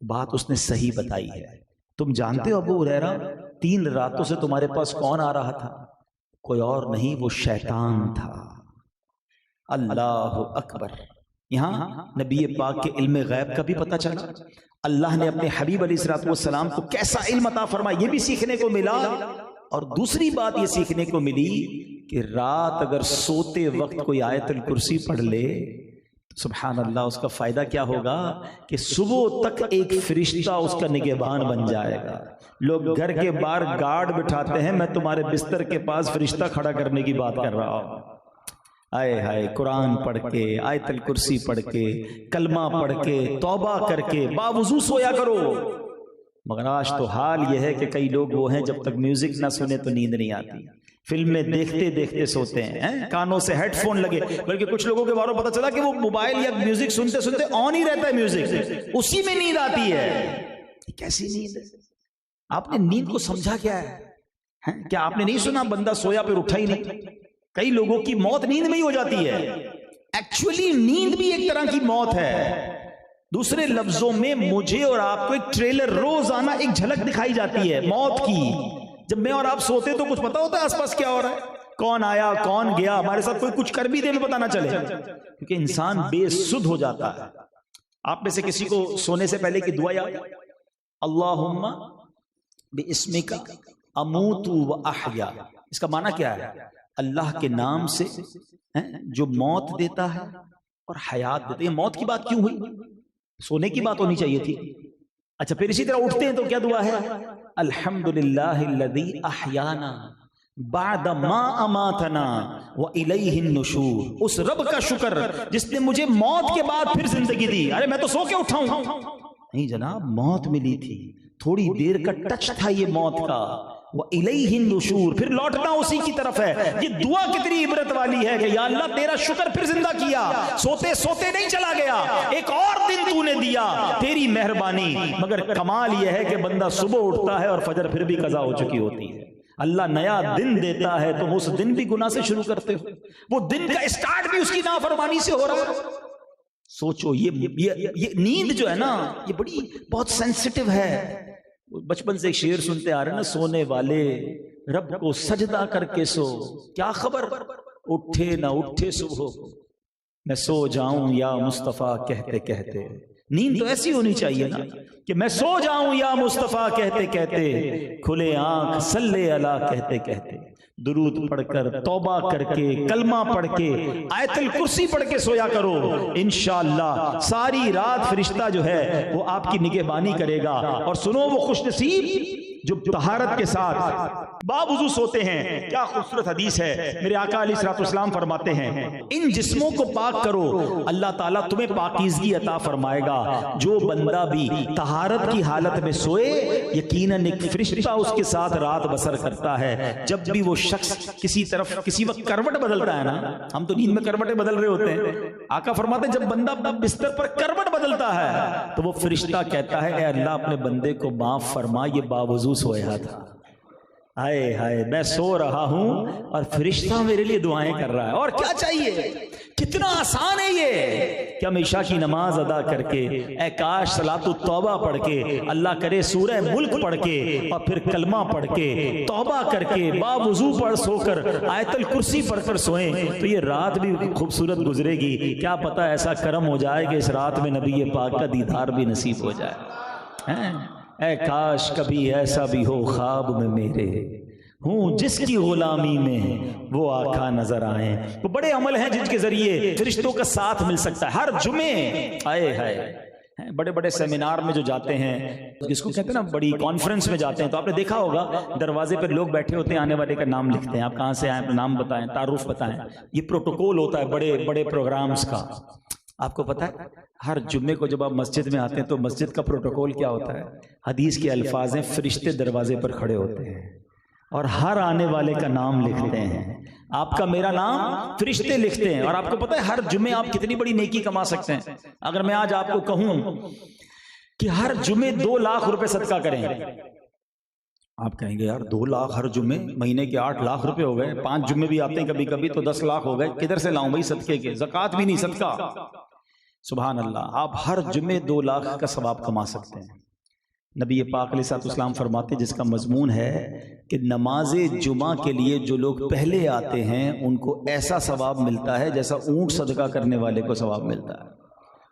S1: بات اس نے صحیح بتائی ہے. تم جانتے ہو ابو ہریرہ 3 راتوں سے تمہارے پاس کون آ رہا تھا؟ کوئی اور نہیں, وہ شیطان تھا. اللہ اکبر. یہاں نبی پاک کے علم غیب کا بھی پتہ چلا, اللہ نے اپنے حبیب علیہ السلام کو کیسا علم عطا فرمایا یہ بھی سیکھنے کو ملا. اور دوسری بات یہ سیکھنے کو ملی کہ رات اگر سوتے وقت کوئی آیت الکرسی پڑھ لے سبحان اللہ، اس کا فائدہ کیا ہوگا کہ صبح تک ایک فرشتہ اس کا نگہبان بن جائے گا۔ لوگ گھر کے باہر گارڈ بٹھاتے ہیں، میں تمہارے بستر کے پاس فرشتہ کھڑا کرنے کی بات کر رہا ہوں۔ آئے ہائے، قرآن پڑھ کے، آیت الکرسی پڑھ کے، کلمہ پڑھ کے، توبہ کر کے باوضو سویا کرو۔ مگر آج تو حال یہ ہے کہ کئی لوگ وہ ہیں جب تک میوزک نہ سنے تو نیند نہیں آتی، فلمیں دیکھتے دیکھتے سوتے ہیں، کانوں سے ہیڈ فون لگے، بلکہ کچھ لوگوں کے بارے میں پتہ چلا کہ وہ موبائل یا میوزک سنتے سنتے آن ہی رہتا ہے میوزک، اسی میں نیند آتی ہے۔ کیسی نیند ہے؟ آپ نے نیند کو سمجھا کیا ہے؟ کیا آپ نے نہیں سنا بندہ سویا پھر اٹھا ہی نہیں؟ کئی لوگوں کی موت نیند میں ہی ہو جاتی ہے۔ ایکچولی نیند بھی ایک طرح کی موت ہے۔ دوسرے لفظوں میں مجھے اور آپ کو ایک ٹریلر روزانہ ایک جھلک دکھائی جاتی ہے موت کی۔ جب میں اور آپ سوتے تو کچھ پتا ہوتا ہے آس پاس کیا ہو رہا ہے، کون آیا کون گیا، ہمارے ساتھ کوئی کچھ کر بھی دے میں پتا نہ چلے، کیونکہ انسان بے سدھ ہو جاتا ہے۔ آپ میں سے کسی کو سونے سے پہلے کی دعا یاد؟ اللہم باسمک اموت و احیا، اس کا معنی کیا ہے؟ اللہ کے نام سے جو موت دیتا ہے اور حیات دیتا ہے۔ یہ موت کی بات کیوں ہوئی؟ سونے کی بات ہونی چاہیے تھی۔ اچھا، پھر اسی طرح اٹھتے ہیں تو کیا دعا ہے؟ الحمدللہ الذی احیانا بعد ما اماتنا والیہ النشور، اس رب کا شکر جس نے مجھے موت کے بعد پھر زندگی دی۔ ارے میں تو سو کے اٹھا ہوں، نہیں جناب، موت ملی تھی، تھوڑی دیر کا ٹچ تھا یہ موت کا۔ وَإِلَيْهِ النُّشُورُ، پھر لوٹنا اسی کی طرف ہے۔ یہ دعا کتنی عبرت والی ہے کہ یا اللہ تیرا شکر پھر زندہ کیا، سوتے سوتے نہیں چلا گیا، ایک اور دن تو نے دیا، تیری مہربانی۔ مگر کمال یہ ہے کہ بندہ صبح اٹھتا ہے اور فجر پھر بھی قضا ہو چکی ہوتی ہے۔ اللہ نیا دن دیتا ہے تو اس دن بھی گناہ سے شروع کرتے ہو، وہ دن کا اسٹارٹ بھی اس کی نافرمانی سے ہو رہا ہے۔ سوچو، یہ نیند جو ہے نا، یہ بڑی بہت سینسٹیو ہے۔ بچپن سے ایک شعر سنتے آ رہے ہیں نا، سونے والے رب کو سجدہ کر کے سو، کیا خبر اٹھے نہ اٹھے صبح کو، میں سو جاؤں یا مصطفیٰ کہتے کہتے۔ نیند تو ایسی ہونی چاہیے نا کہ میں سو جاؤں یا مصطفیٰ کہتے کہتے، کھلے آنکھ صلی اللہ کہتے کہتے، درود پڑھ کر، توبہ کر کے، کلمہ پڑھ کے، آیت الکرسی پڑھ کے سویا کرو۔ انشاءاللہ ساری رات فرشتہ جو ہے وہ آپ کی نگہبانی کرے گا۔ اور سنو، وہ خوش نصیب جو طہارت کے ساتھ باوضو سوتے ہیں۔ کیا خوبصورت حدیث ہے، میرے آقا علیہ الصلوۃ والسلام فرماتے ہیں ان جسموں کو پاک کرو، اللہ تعالیٰ تمہیں پاکیزگی عطا فرمائے گا۔ جو بندہ بھی طہارت کی حالت میں سوئے، یقیناً ایک فرشتہ اس کے ساتھ رات بسر کرتا ہے۔ جب بھی وہ شخص کسی طرف کسی وقت کروٹ بدلتا ہے نا، ہم تو نیند میں کروٹیں بدل رہے ہوتے ہیں، آقا فرماتے ہیں جب بندہ بستر پر کروٹ بدلتا ہے تو وہ فرشتہ کہتا ہے اے اللہ اپنے بندے کو معاف فرما، یہ باوضو سویا تھا۔ ہائے ہائے، میں سو رہا ہوں اور فرشتہ میرے لیے دعائیں کر رہا ہے۔ اور کیا چاہیے؟ کتنا آسان ہے یہ کہ ہم عشاء کی نماز ادا کر کے، اے کاش صلاۃ التوبہ پڑھ کے، اللہ کرے سورہ ملک پڑھ کے، اور پھر کلمہ پڑھ کے، توبہ کر کے، باوضو پڑھ سو کر، آیت الکرسی پڑھ کر سوئیں تو یہ رات بھی خوبصورت گزرے گی۔ کیا پتہ ایسا کرم ہو جائے کہ اس رات میں نبی پاک کا دیدار بھی نصیب ہو جائے۔ اے کاش کبھی ایسا بھی ہو خواب میں میرے، ہوں جس کی غلامی میں وہ آقا نظر آئیں۔ وہ بڑے عمل ہیں جن کے ذریعے فرشتوں کا ساتھ مل سکتا ہے۔ ہر جمعے آئے ہے بڑے بڑے سیمینار میں جو جاتے ہیں، جس کو کہتے ہیں نا بڑی کانفرنس میں جاتے ہیں، تو آپ نے دیکھا ہوگا دروازے پر لوگ بیٹھے ہوتے ہیں، آنے والے کا نام لکھتے ہیں، آپ کہاں سے آئے، اپنا نام بتائیں، تعارف بتائیں۔ یہ پروٹوکول ہوتا ہے بڑے بڑے پروگرامز کا۔ آپ کو پتا ہے ہر جمعے کو جب آپ مسجد میں آتے ہیں تو مسجد کا پروٹوکول کیا ہوتا ہے؟ حدیث کے الفاظ ہیں، فرشتے دروازے پر کھڑے ہوتے ہیں اور ہر آنے والے کا نام لکھتے ہیں۔ آپ کا میرا نام فرشتے لکھتے ہیں۔ اور آپ کو پتا ہے ہر جمعے آپ کتنی بڑی نیکی کما سکتے ہیں؟ اگر میں آج آپ کو کہوں کہ ہر جمعے 2 لاکھ روپے صدقہ کریں، آپ کہیں گے یار 2 لاکھ ہر جمعے، مہینے کے 8 لاکھ روپے ہو گئے، 5 جمعے بھی آتے ہیں کبھی کبھی تو 10 لاکھ ہو گئے، کدھر سے لاؤں بھائی صدقے کے؟ زکوٰۃ بھی نہیں، صدقہ۔ سبحان اللہ، آپ ہر جمعے 2 لاکھ کا ثواب کما سکتے ہیں۔ نبی پاک علیہ الصلوۃ والسلام فرماتے، جس کا مضمون ہے کہ نماز جمعہ کے لیے جو لوگ پہلے آتے ہیں ان کو ایسا ثواب ملتا ہے جیسا اونٹ صدقہ کرنے والے کو ثواب ملتا ہے۔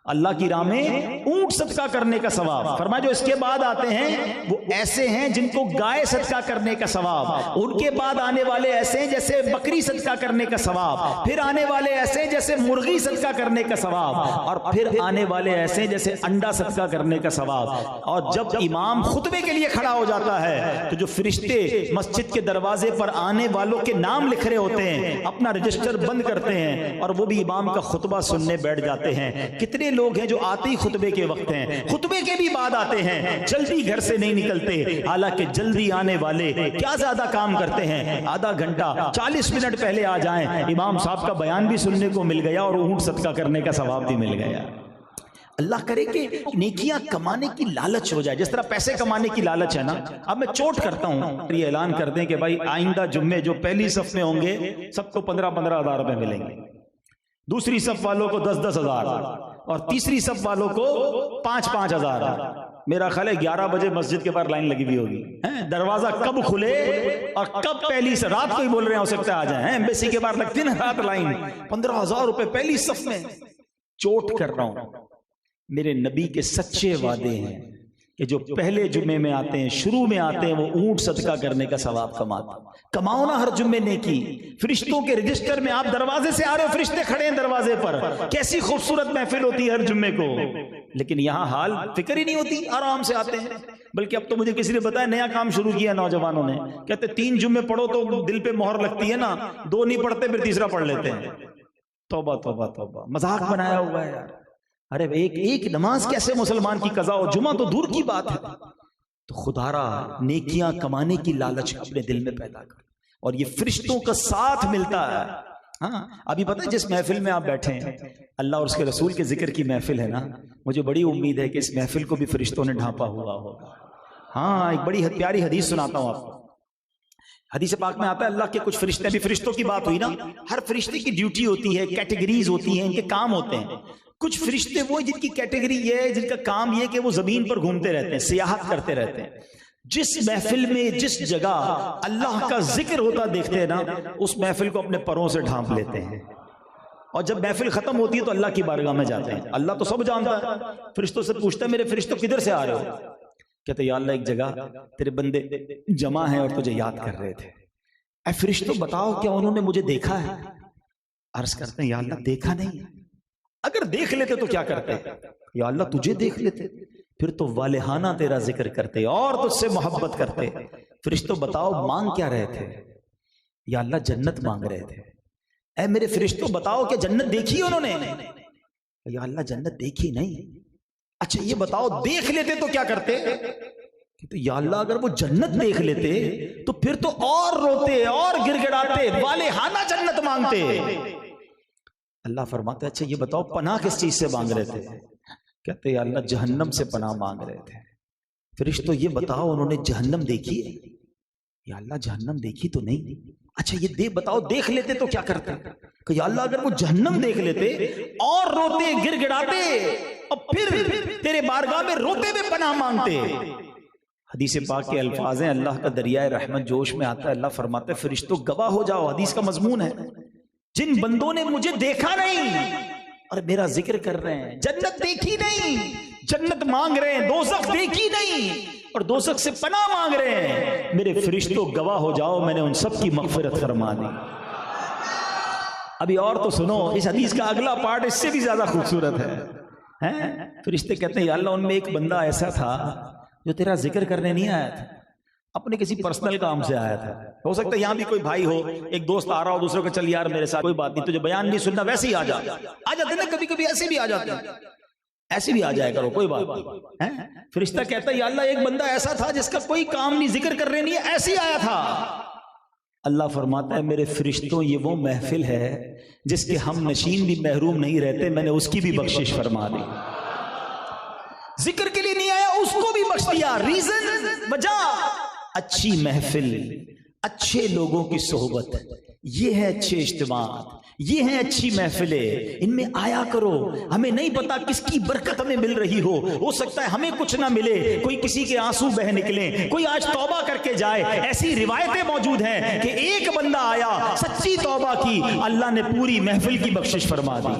S1: اللہ کی راہ میں اونٹ صدقہ کرنے کا ثواب. فرمایا جو اس کے بعد آتے ہیں وہ ایسے ہیں جن کو گائے صدقہ کرنے کا ثواب, ان کے بعد آنے والے ایسے ہیں جیسے بکری صدقہ کرنے کا ثواب, پھر آنے والے ایسے جیسے مرغی صدقہ کرنے کا ثواب, اور پھر آنے والے ایسے جیسے انڈا صدقہ کرنے کا ثواب. اور جب امام خطبے کے لیے کھڑا ہو جاتا ہے تو جو فرشتے مسجد کے دروازے پر آنے والوں کے نام لکھ رہے ہوتے ہیں اپنا رجسٹر بند کرتے ہیں اور وہ بھی امام کا خطبہ سننے بیٹھ جاتے ہیں. کتنے لوگ ہیں جو آتے ہی خطبے کے وقت ہیں, خطبے کے بھی بعد آتے ہیں, جلدی گھر سے نہیں نکلتے, حالانکہ جلدی آنے والے کیا زیادہ کام کرتے ہیں, آدھا گھنٹہ 40 منٹ پہلے آ جائیں, امام صاحب کا بیان بھی سننے کو مل گیا اور اونٹ صدقہ کرنے کا ثواب بھی مل گیا. اللہ کرے کہ نیکیاں کمانے کی لالچ ہو جائے, جس طرح پیسے کمانے کی لالچ ہے نا. اب میں چوٹ کرتا ہوں, یہ اعلان کر دیں کہ بھائی آئندہ جمعے جو پہلی صف میں ہوں گے سب کو 15-15 ہزار روپے ملیں گے, دوسری صف والوں کو 10-10 ہزار, اور تیسری صف والوں کو 5-5 ہزار. میرا خیال ہے 11 بجے مسجد کے باہر لائن لگی ہوئی ہوگی, دروازہ کب کھلے اور کب پہلی سے رات کو ہی بول رہے ہیں ہو سکتا ہے آ جائیں, ایمبیسی کے باہر لگتی نا رات لائن, 15,000 روپے پہلی صف میں. چوٹ کر رہا ہوں, میرے نبی کے سچے وعدے ہیں کہ جو پہلے جمعے میں آتے ہیں, شروع میں آتے ہیں, وہ اونٹ صدقہ کرنے کا ثواب کماتے. کماؤ نا ہر جمعے نیکی. فرشتوں کے رجسٹر میں آپ دروازے سے آ رہے ہو, فرشتے کھڑے ہیں دروازے پر, کیسی خوبصورت محفل ہوتی ہے ہر جمعے کو. لیکن یہاں حال فکر ہی نہیں ہوتی, آرام سے آتے ہیں. بلکہ اب تو مجھے کسی نے بتایا نیا کام شروع کیا نوجوانوں نے, کہتے 3 جمعے پڑھو تو دل پہ مہر لگتی ہے نا, 2 نہیں پڑھتے پھر تیسرا پڑھ لیتے ہیں. توبہ توبہ توبہ, مذاق بنایا ہوا ہے یار. ارے ایک نماز کیسے مسلمان کی قضا ہو, جمعہ تو دور کی بات ہے. تو خدا را نیکیاں کمانے کی لالچ اپنے دل میں پیدا کر, اور یہ فرشتوں کا ساتھ ملتا ہے. ہاں ابھی پتہ ہے جس محفل میں آپ بیٹھے ہیں اللہ اور اس کے رسول کے ذکر کی محفل ہے نا, مجھے بڑی امید ہے کہ اس محفل کو بھی فرشتوں نے ڈھانپا ہوا ہوگا. ہاں ایک بڑی پیاری حدیث سناتا ہوں آپ کو. حدیث پاک میں آتا ہے اللہ کے کچھ فرشتے, ابھی فرشتوں کی بات ہوئی نا, ہر فرشتے کی ڈیوٹی ہوتی ہے, کیٹیگریز ہوتی ہیں, ان کے کام ہوتے ہیں. کچھ فرشتے وہ جن کی کیٹیگری یہ ہے, جن کا کام یہ کہ وہ زمین پر گھومتے رہتے ہیں, سیاحت کرتے رہتے ہیں. جس محفل میں جس جگہ اللہ کا ذکر ہوتا دیکھتے ہیں نا, اس محفل کو اپنے پروں سے ڈھانپ لیتے ہیں, اور جب محفل ختم ہوتی ہے تو اللہ کی بارگاہ میں جاتے ہیں. اللہ تو سب جانتا ہے, فرشتوں سے پوچھتا ہے میرے فرشتوں کدھر سے آ رہے ہو؟ کہتے یا اللہ ایک جگہ تیرے بندے جمع ہیں اور تجھے یاد کر رہے تھے. اے فرشتوں بتاؤ کیا انہوں نے مجھے دیکھا ہے؟ عرض کرتے ہیں یا اللہ دیکھا نہیں, اگر دیکھ لیتے تو کیا کرتے؟ یا اللہ تجھے دیکھ لیتے پھر تو والہانہ تیرا ذکر کرتے اور تجھ سے محبت کرتے. فرشتوں بتاؤ مانگ کیا رہے تھے؟ یا اللہ جنت مانگ رہے تھے. اے میرے فرشتوں بتاؤ کہ جنت دیکھی انہوں نے؟ یا اللہ جنت دیکھی نہیں. اچھا یہ بتاؤ دیکھ لیتے تو کیا کرتے؟ تو یا اللہ اگر وہ جنت دیکھ لیتے تو پھر تو اور روتے اور گر گڑاتے, والہانہ جنت مانگتے. اللہ فرماتا ہے اچھا یہ بتاؤ پناہ کس چیز سے مانگ رہے تھے؟ کہتے یا اللہ جہنم سے پناہ مانگ رہے تھے. فرشتوں یہ بتاؤ انہوں نے جہنم دیکھی ہے؟ یا اللہ جہنم دیکھی تو نہیں. اچھا یہ بتاؤ دیکھ لیتے تو کیا کرتے؟ کہ یا اللہ اگر وہ جہنم دیکھ لیتے اور روتے گر گڑاتے اور پھر تیرے بارگاہ میں روتے ہوئے پناہ مانگتے. حدیث پاک کے الفاظ ہیں, اللہ کا دریائے رحمت جوش میں آتا ہے. اللہ فرماتا ہے فرشتوں گواہ ہو جاؤ, حدیث کا مضمون ہے, جن بندوں نے مجھے دیکھا نہیں اور میرا ذکر کر رہے ہیں, جنت دیکھی نہیں جنت مانگ رہے ہیں, دوزخ دیکھی نہیں اور دوزخ سے پناہ مانگ رہے ہیں, میرے فرشتوں گواہ ہو جاؤ میں نے ان سب کی مغفرت فرما دی. ابھی اور تو سنو, اس حدیث کا اگلا پارٹ اس سے بھی زیادہ خوبصورت ہے. فرشتے کہتے ہیں یا اللہ ان میں ایک بندہ ایسا تھا جو تیرا ذکر کرنے نہیں آیا تھا, اپنے کسی پرسنل کام سے آیا تھا. ہو سکتا ہے یہاں بھی کوئی بھائی ہو, ایک دوست آ رہا ہو دوسرے کو چل یار میرے ساتھ کوئی بات نہیں, تجھے بیان نہیں سننا, ویسے ہی آ جاتے نا, کبھی کبھی ایسے بھی آ جاتے ہیں, ایسے بھی آ جائے کرو کوئی بات نہیں. فرشتہ کہتا ہے یا اللہ ایک بندہ ایسا تھا جس کا کوئی کام نہیں, ذکر کر رہے نہیں, ایسے ہی آیا تھا. اللہ فرماتا ہے میرے فرشتوں یہ وہ محفل ہے جس کے ہم نشین بھی محروم نہیں رہتے, میں نے اس کی بھی بخشش فرما دی. ذکر کے لیے نہیں آیا اس کو بھی بخش دیا. ریزن وجہ اچھی محفل, اچھے لوگوں کی صحبت, یہ ہے اچھے اجتماعات, یہ ہیں اچھی محفلیں, ان میں آیا کرو. ہمیں نہیں پتا کس کی برکت ہمیں مل رہی ہو سکتا ہے ہمیں کچھ نہ ملے, کوئی کسی کے آنسو بہ نکلیں, کوئی آج توبہ کر کے جائے. ایسی روایتیں موجود ہیں کہ ایک بندہ آیا سچی توبہ کی, اللہ نے پوری محفل کی بخشش فرما دی.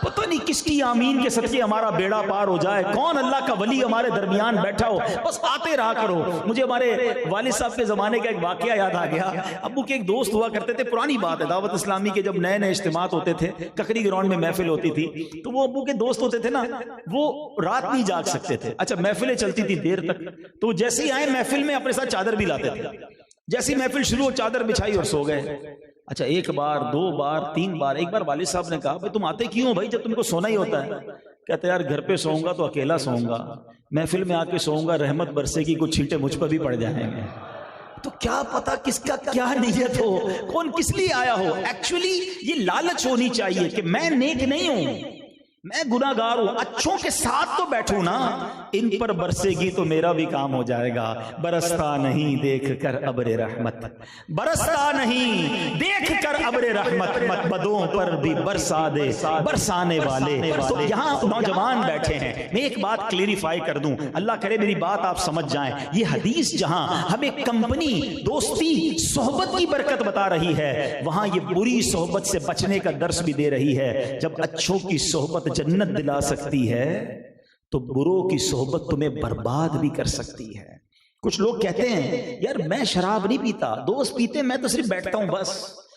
S1: پتہ نہیں کس کی آمین کے صدقے ہمارا بیڑا پار ہو جائے، کون اللہ کا ولی ہمارے درمیان بیٹھا ہو، بس آتے رہا کرو۔ مجھے ہمارے والد صاحب کے زمانے کا ایک واقعہ یاد آ گیا۔ ابو کے ایک دوست ہوا کرتے تھے، پرانی بات ہے، دعوت اسلامی کے جب نئے نئے اجتماعات ہوتے تھے، ککری گراؤنڈ میں محفل ہوتی تھی، تو وہ ابو کے دوست ہوتے تھے نا، وہ رات نہیں جاگ سکتے تھے۔ اچھا محفلیں چلتی تھی دیر تک، تو جیسے ہی آئے محفل میں اپنے ساتھ چادر بھی لاتے تھے، جیسی محفل شروع ہو چادر بچھائی اور سو گئے۔ اچھا ایک بار، دو بار، تین بار، ایک بار والد صاحب نے کہا بھائی تم آتے کیوں بھائی جب تم کو سونا ہی ہوتا ہے؟ کہتے یار گھر پہ سوؤں گا تو اکیلا سوؤں گا، محفل میں آ کے سوؤں گا رحمت برسے کی کچھ چھینٹے مجھ پر بھی پڑ جائیں گے۔ تو کیا پتا کس کا کیا نیت ہو، کون کس لیے آیا ہو۔ ایکچولی یہ لالچ ہونی چاہیے کہ میں نیک نہیں ہوں، میں گناہگار ہوں، اچھوں کے ساتھ تو بیٹھوں نا، ان پر برسے گی تو میرا بھی کام ہو جائے گا۔ برستا نہیں دیکھ کر ابر رحمت، برستا نہیں دیکھ کر ابر رحمت، مت بدوں پر بھی برسا دے برسانے والے۔ تو یہاں نوجوان بیٹھے ہیں، میں ایک بات کلیریفائی کر دوں، اللہ کرے میری بات آپ سمجھ جائیں۔ یہ حدیث جہاں ہمیں کمپنی، دوستی، صحبت کی برکت بتا رہی ہے، وہاں یہ بری صحبت سے بچنے کا درس بھی دے رہی ہے۔ جب اچھوں کی صحبت جنت دلا سکتی ہے تو بروں کی صحبت تمہیں برباد بھی کر سکتی ہے۔ کچھ لوگ کہتے ہیں یار میں شراب نہیں پیتا، دوست پیتے، میں تو صرف بیٹھتا ہوں بس،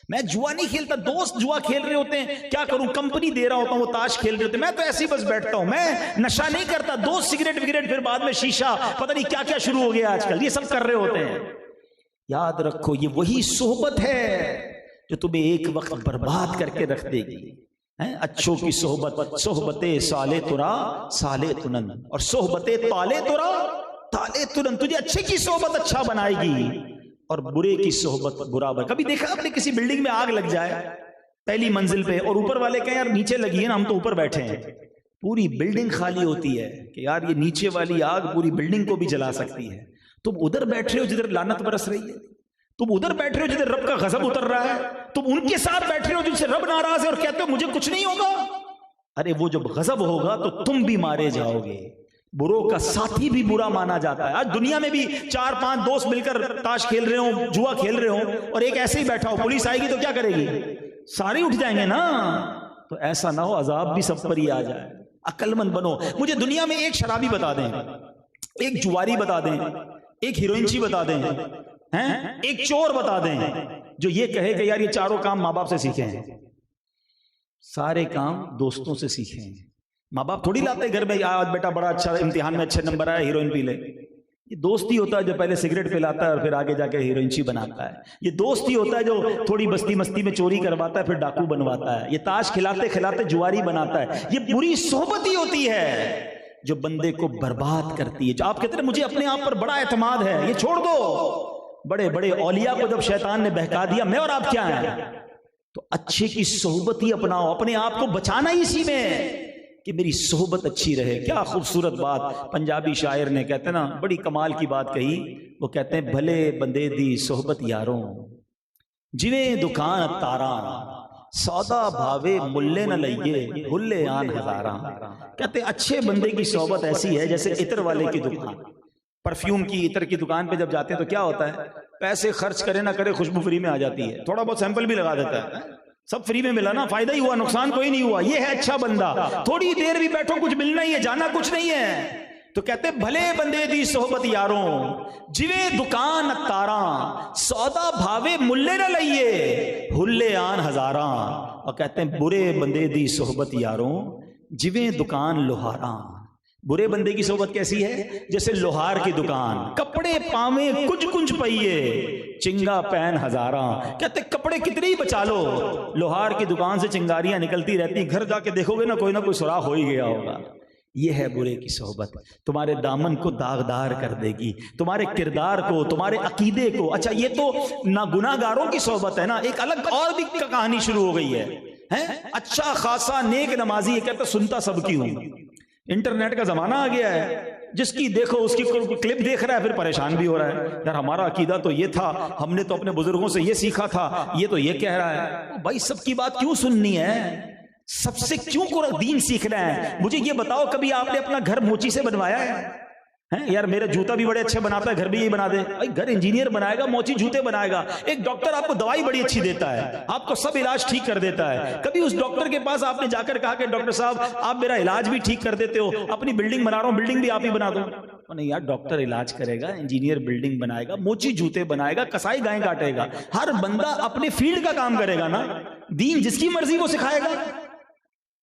S1: میں جوا نہیں کھیلتا، دوست جوا کھیل رہے ہوتے ہیں، کیا کروں، کمپنی دے رہا ہوتا ہوں، وہ تاش کھیل رہے ہوتے ہیں، میں تو ایسے ہی بس بیٹھتا ہوں، میں نشہ نہیں کرتا، دوست سگریٹ وگریٹ، پھر بعد میں شیشہ، پتہ نہیں کیا کیا شروع ہو گیا آج کل، یہ سب کر رہے ہوتے ہیں۔ یاد رکھو یہ وہی صحبت ہے جو تمہیں ایک وقت برباد کر کے رکھ دے گی۔ اچھوں کی صحبت، صحبت سالے ترا سالے تنن، اور صحبت تالے ترا تالے تنن، تجھے اچھے کی صحبت اچھا بنائے گی اور برے کی صحبت برا بن۔ کبھی دیکھا آپ نے کسی بلڈنگ میں آگ لگ جائے پہلی منزل پہ اور اوپر والے کہیں یار نیچے لگی ہے نا، ہم تو اوپر بیٹھے ہیں، پوری بلڈنگ خالی ہوتی ہے کہ یار یہ نیچے والی آگ پوری بلڈنگ کو بھی جلا سکتی ہے، تم ادھر بیٹھ رہے ہو جدھر لعنت برس رہی ہے، تم ادھر بیٹھ رہے ہو جدھر رب کا غضب اتر رہا ہے، تم ان کے ساتھ بیٹھ رہے ہو جن سے رب ناراض ہے اور کہتے ہو مجھے کچھ نہیں ہوگا۔ ارے وہ جب غضب ہوگا تو تم بھی مارے جاؤ گے۔ بروں کا ساتھی بھی برا مانا جاتا ہے۔ آج دنیا میں بھی 4-5 دوست مل کر تاش کھیل رہے ہوں، جوا کھیل رہے ہوں، اور ایک ایسے ہی بیٹھا ہو، پولیس آئے گی تو کیا کرے گی؟ سارے اٹھ جائیں گے نا۔ تو ایسا نہ ہو عذاب بھی سب پر ہی آ جائے۔ عقل مند بنو۔ مجھے دنیا میں ایک شرابی بتا دیں، ایک جواری بتا دیں، ایک ہیروئنچی بتا دیں، ایک چور بتا دیں جو یہ کہے کہ یار یہ چاروں کام ماں باپ سے سیکھے ہیں، سارے کام دوستوں سے سیکھے ہیں۔ ماں باپ تھوڑی لاتے گھر میں آج بیٹا بڑا اچھا امتحان میں اچھے نمبر آیا ہیروئن پی لے، یہ دوست ہی ہوتا ہے جو پہلے سگریٹ پلاتا ہے اور پھر آگے جا کے ہیروئنچی بناتا ہے۔ یہ دوست ہی ہوتا ہے جو تھوڑی بستی مستی میں چوری کرواتا ہے پھر ڈاکو بنواتا ہے۔ یہ تاش کھلاتے کھلاتے جواری بناتا ہے۔ یہ بری صحبت ہی ہوتی ہے جو بندے کو برباد کرتی ہے۔ جو آپ کہتے ہیں مجھے اپنے آپ پر بڑا اعتماد ہے، یہ چھوڑ دو۔ بڑے بڑے اولیاء کو جب شیطان نے بہکا دیا میں اور آپ کیا ہیں، تو اچھے کی صحبت ہی اپناؤ، اپنے آپ کو بچانا ہی اسی میں کہ میری صحبت اچھی رہے۔ کیا خوبصورت بات پنجابی شاعر نے کہتے ہیں نا، بڑی کمال کی بات کہی، وہ کہتے ہیں بھلے بندے دی صحبت یاروں جویں دکان تاراں، سودا بھاوے ملے نہ لئیے بھلے آن ہزاراں۔ کہتے ہیں اچھے بندے کی صحبت ایسی ہے جیسے عطر والے کی دکان، پرفیوم کی عطر کی دکان پہ جب جاتے ہیں تو کیا ہوتا ہے، پیسے خرچ کرے نہ کرے خوشبو فری میں آ جاتی ہے، تھوڑا بہت سیمپل بھی لگا دیتا ہے، سب فری میں ملا نا، فائدہ ہی ہوا، نقصان کوئی نہیں ہوا۔ یہ ہے اچھا بندہ، تھوڑی دیر بھی بیٹھو کچھ ملنا ہی ہے، جانا کچھ نہیں ہے۔ تو کہتے ہیں بھلے بندے دی صحبت یاروں جویں دکان تاراں، سودا بھاوے ملے نہ لئیے ہلے آن ہزاراں۔ اور کہتے ہیں برے بندے دی صحبت یاروں جویں دکان لوہاراں۔ برے بندے کی صحبت کیسی ہے، جیسے لوہار کی دکان، کپڑے پاویں کچھ کچھ پئیے چنگا پین ہزاراں۔ کہتے کپڑے کتنے ہی بچا لو، لوہار کی دکان سے چنگاریاں نکلتی رہتی، گھر جا کے دیکھو گے نا کوئی سوراخ ہو ہی گیا ہوگا۔ یہ ہے برے کی صحبت، تمہارے دامن کو داغدار کر دے گی، تمہارے کردار کو، تمہارے عقیدے کو۔ اچھا یہ تو نہ گناہ گاروں کی صحبت ہے نا، ایک الگ اور بھی کہانی شروع ہو گئی ہے۔ اچھا خاصا نیک نمازی یہ کہتا سنتا سب کی ہوں، انٹرنیٹ کا زمانہ آ گیا ہے، جس کی دیکھو اس کی کلپ دیکھ رہا ہے پھر پریشان بھی ہو رہا ہے، یار ہمارا عقیدہ تو یہ تھا، ہم نے تو اپنے بزرگوں سے یہ سیکھا تھا، یہ تو یہ کہہ رہا ہے۔ بھائی سب کی بات کیوں سننی ہے، سب سے کیوں دین سیکھنا ہے؟ مجھے یہ بتاؤ کبھی آپ نے اپنا گھر موچی سے بنوایا ہے؟ ہیں یار میرا جوتا بھی بڑے اچھے بناتا ہے، گھر بھی یہی بنا دے. بھائی گھر انجینئر بنائے گا، موچی جوتے بنائے گا. ایک ڈاکٹر آپ کو دوائی بڑی اچھی دیتا ہے، آپ کو سب علاج ٹھیک کر دیتا ہے. کبھی اس ڈاکٹر کے پاس آپ نے جا کر کہا کہ ڈاکٹر صاحب آپ میرا علاج بھی ٹھیک کر دیتے ہو، اپنی بلڈنگ بنا رہا ہوں بلڈنگ بھی آپ ہی بنا دو؟ نہیں یار، ڈاکٹر علاج کرے گا، انجینئر بلڈنگ بنائے گا، موچی جوتے بنائے گا، کسائی گائیں کاٹے گا. ہر بندہ اپنے فیلڈ کا کام کرے گا نا. دین جس کی مرضی وہ سکھائے گا.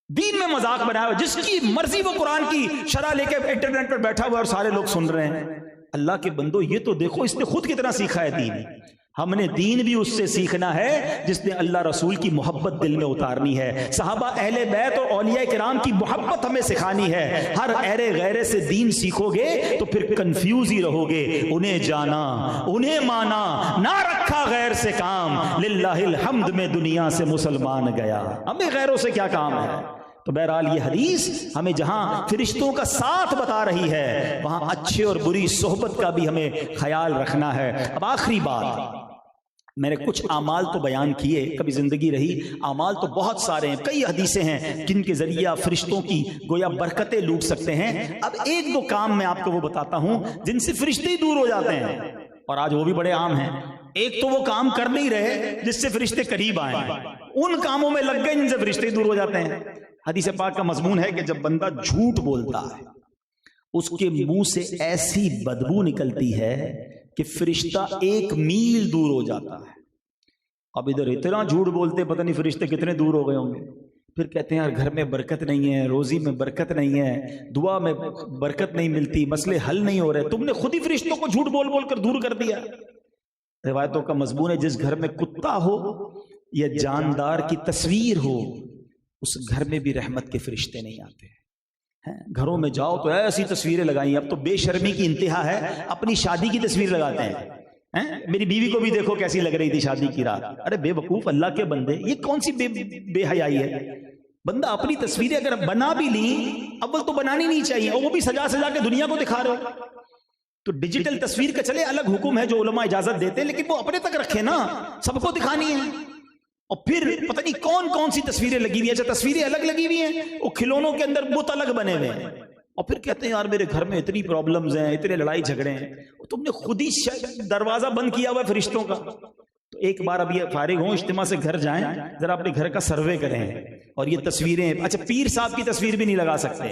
S1: دین میں مذاق بنایا ہوا، جس کی مرضی وہ قرآن کی شرح لے کے انٹرنیٹ پر بیٹھا ہوا اور سارے لوگ سن رہے ہیں. اللہ کے بندو یہ تو دیکھو اس نے خود کتنا سیکھا ہے دین. ہم نے دین بھی اس سے سیکھنا ہے جس نے اللہ رسول کی محبت دل میں اتارنی ہے. صحابہ اہل بیت اور اولیاء کرام کی محبت ہمیں سکھانی ہے. ہر ایرے غیرے سے دین سیکھو گے تو پھر کنفیوز ہی رہو گے. انہیں جانا، انہیں مانا، نہ رکھا غیر سے کام، للہ الحمد میں دنیا سے مسلمان گیا. ہمیں غیروں سے کیا کام ہے؟ تو بہرحال یہ حدیث ہمیں جہاں فرشتوں کا ساتھ بتا رہی ہے وہاں اچھے اور بری صحبت کا بھی ہمیں خیال رکھنا ہے. اب آخری بات، میں نے کچھ اعمال تو بیان کیے، کبھی زندگی رہی اعمال تو بہت سارے ہیں، کئی حدیثیں ہیں جن کے ذریعہ فرشتوں کی گویا برکتیں لوٹ سکتے ہیں. اب ایک دو کام میں آپ کو وہ بتاتا ہوں جن سے فرشتے ہی دور ہو جاتے ہیں، اور آج وہ بھی بڑے عام ہیں. ایک تو وہ کام کر نہیں رہے جس سے فرشتے قریب آئیں، ان کاموں میں لگ گئے جن سے فرشتے دور ہو جاتے ہیں. حدیث پاک کا مضمون ہے کہ جب بندہ جھوٹ بولتا ہے اس کے منہ سے ایسی بدبو نکلتی ہے کہ فرشتہ 1 میل دور ہو جاتا ہے. اب ادھر اتنا جھوٹ بولتے پتہ نہیں فرشتے کتنے دور ہو گئے ہوں گے. پھر کہتے ہیں یار گھر میں برکت نہیں ہے، روزی میں برکت نہیں ہے، دعا میں برکت نہیں ملتی، مسئلے حل نہیں ہو رہے. تم نے خود ہی فرشتوں کو جھوٹ بول بول کر دور کر دیا. روایتوں کا مضمون ہے جس گھر میں کتا ہو یا جاندار کی تصویر ہو اس گھر میں بھی رحمت کے فرشتے نہیں آتے. گھروں میں جاؤ تو ایسی تصویریں لگائیں. اب تو بے شرمی کی انتہا ہے، اپنی شادی کی تصویر لگاتے ہیں. میری بیوی کو بھی دیکھو کیسی لگ رہی تھی شادی کی رات. ارے بے وقوف اللہ کے بندے، یہ کون سی بے حیائی ہے؟ بندہ اپنی تصویریں اگر بنا بھی لی، اول تو بنانی نہیں چاہیے، اور وہ بھی سجا سجا کے دنیا کو دکھا رہے ہو. تو ڈیجیٹل تصویر کا چلے الگ حکم ہے جو علماء اجازت دیتے ہیں، لیکن وہ اپنے تک رکھے نا، سب کو دکھانی ہے. اور پھر پتہ نہیں کون کون سی تصویریں لگی ہوئی ہیں. اچھا تصویریں الگ لگی ہوئی ہیں، وہ کھلونوں کے اندر بت الگ بنے ہوئے ہیں، اور پھر کہتے ہیں یار میرے گھر میں اتنی پرابلمز ہیں، اتنے لڑائی جھگڑے ہیں. تم نے خود ہی دروازہ بند کیا ہوا ہے فرشتوں کا. تو ایک بار اب یہ فارغ ہوں اجتماع سے گھر جائیں، ذرا اپنے گھر کا سروے کریں. اور یہ تصویریں، اچھا پیر صاحب کی تصویر بھی نہیں لگا سکتے،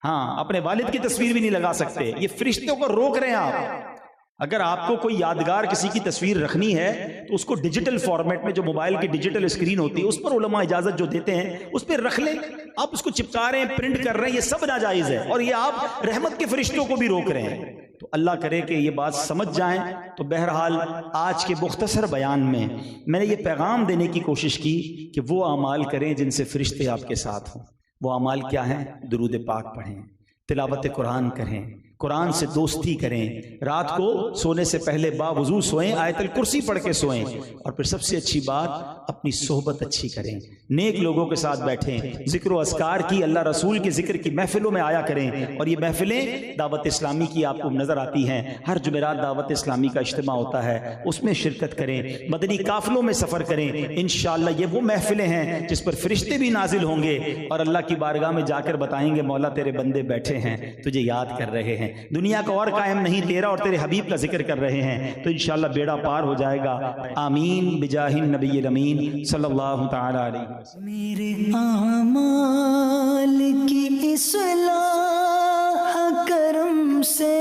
S1: ہاں اپنے والد کی تصویر بھی نہیں لگا سکتے. یہ فرشتوں کو روک رہے ہیں آپ. اگر آپ کو کوئی یادگار کسی کی تصویر رکھنی ہے تو اس کو ڈیجیٹل فارمیٹ میں، جو موبائل کی ڈیجیٹل اسکرین ہوتی ہے اس پر علماء اجازت جو دیتے ہیں اس پہ رکھ لیں. آپ اس کو چپکا رہے ہیں، پرنٹ کر رہے ہیں، یہ سب ناجائز ہے، اور یہ آپ رحمت کے فرشتوں کو بھی روک رہے ہیں. تو اللہ کرے کہ یہ بات سمجھ جائیں. تو بہرحال آج کے مختصر بیان میں نے یہ پیغام دینے کی کوشش کی کہ وہ اعمال کریں جن سے فرشتے آپ کے ساتھ ہوں. وہ اعمال کیا ہیں؟ درود پاک پڑھیں، تلاوت قرآن کریں، قرآن سے دوستی کریں، رات کو سونے سے پہلے باوضو سوئیں، آیت الکرسی پڑھ کے سوئیں، اور پھر سب سے اچھی بات اپنی صحبت اچھی کریں، نیک لوگوں کے ساتھ بیٹھیں، ذکر و اذکار کی، اللہ رسول کے ذکر کی محفلوں میں آیا کریں. اور یہ محفلیں دعوت اسلامی کی آپ کو نظر آتی ہیں، ہر جمعرات دعوت اسلامی کا اجتماع ہوتا ہے، اس میں شرکت کریں، مدنی قافلوں میں سفر کریں. انشاءاللہ یہ وہ محفلیں ہیں جس پر فرشتے بھی نازل ہوں گے اور اللہ کی بارگاہ میں جا کر بتائیں گے مولا تیرے بندے بیٹھے ہیں، تجھے یاد کر رہے ہیں، دنیا کا اور قائم نہیں، تیرا اور تیرے حبیب کا ذکر کر رہے ہیں. تو انشاءاللہ بیڑا پار ہو جائے گا. آمین بجاہ النبی الامین صلی اللہ تعالی علیہ وسلم.
S2: میرے اعمال کی اصلاح کرم سے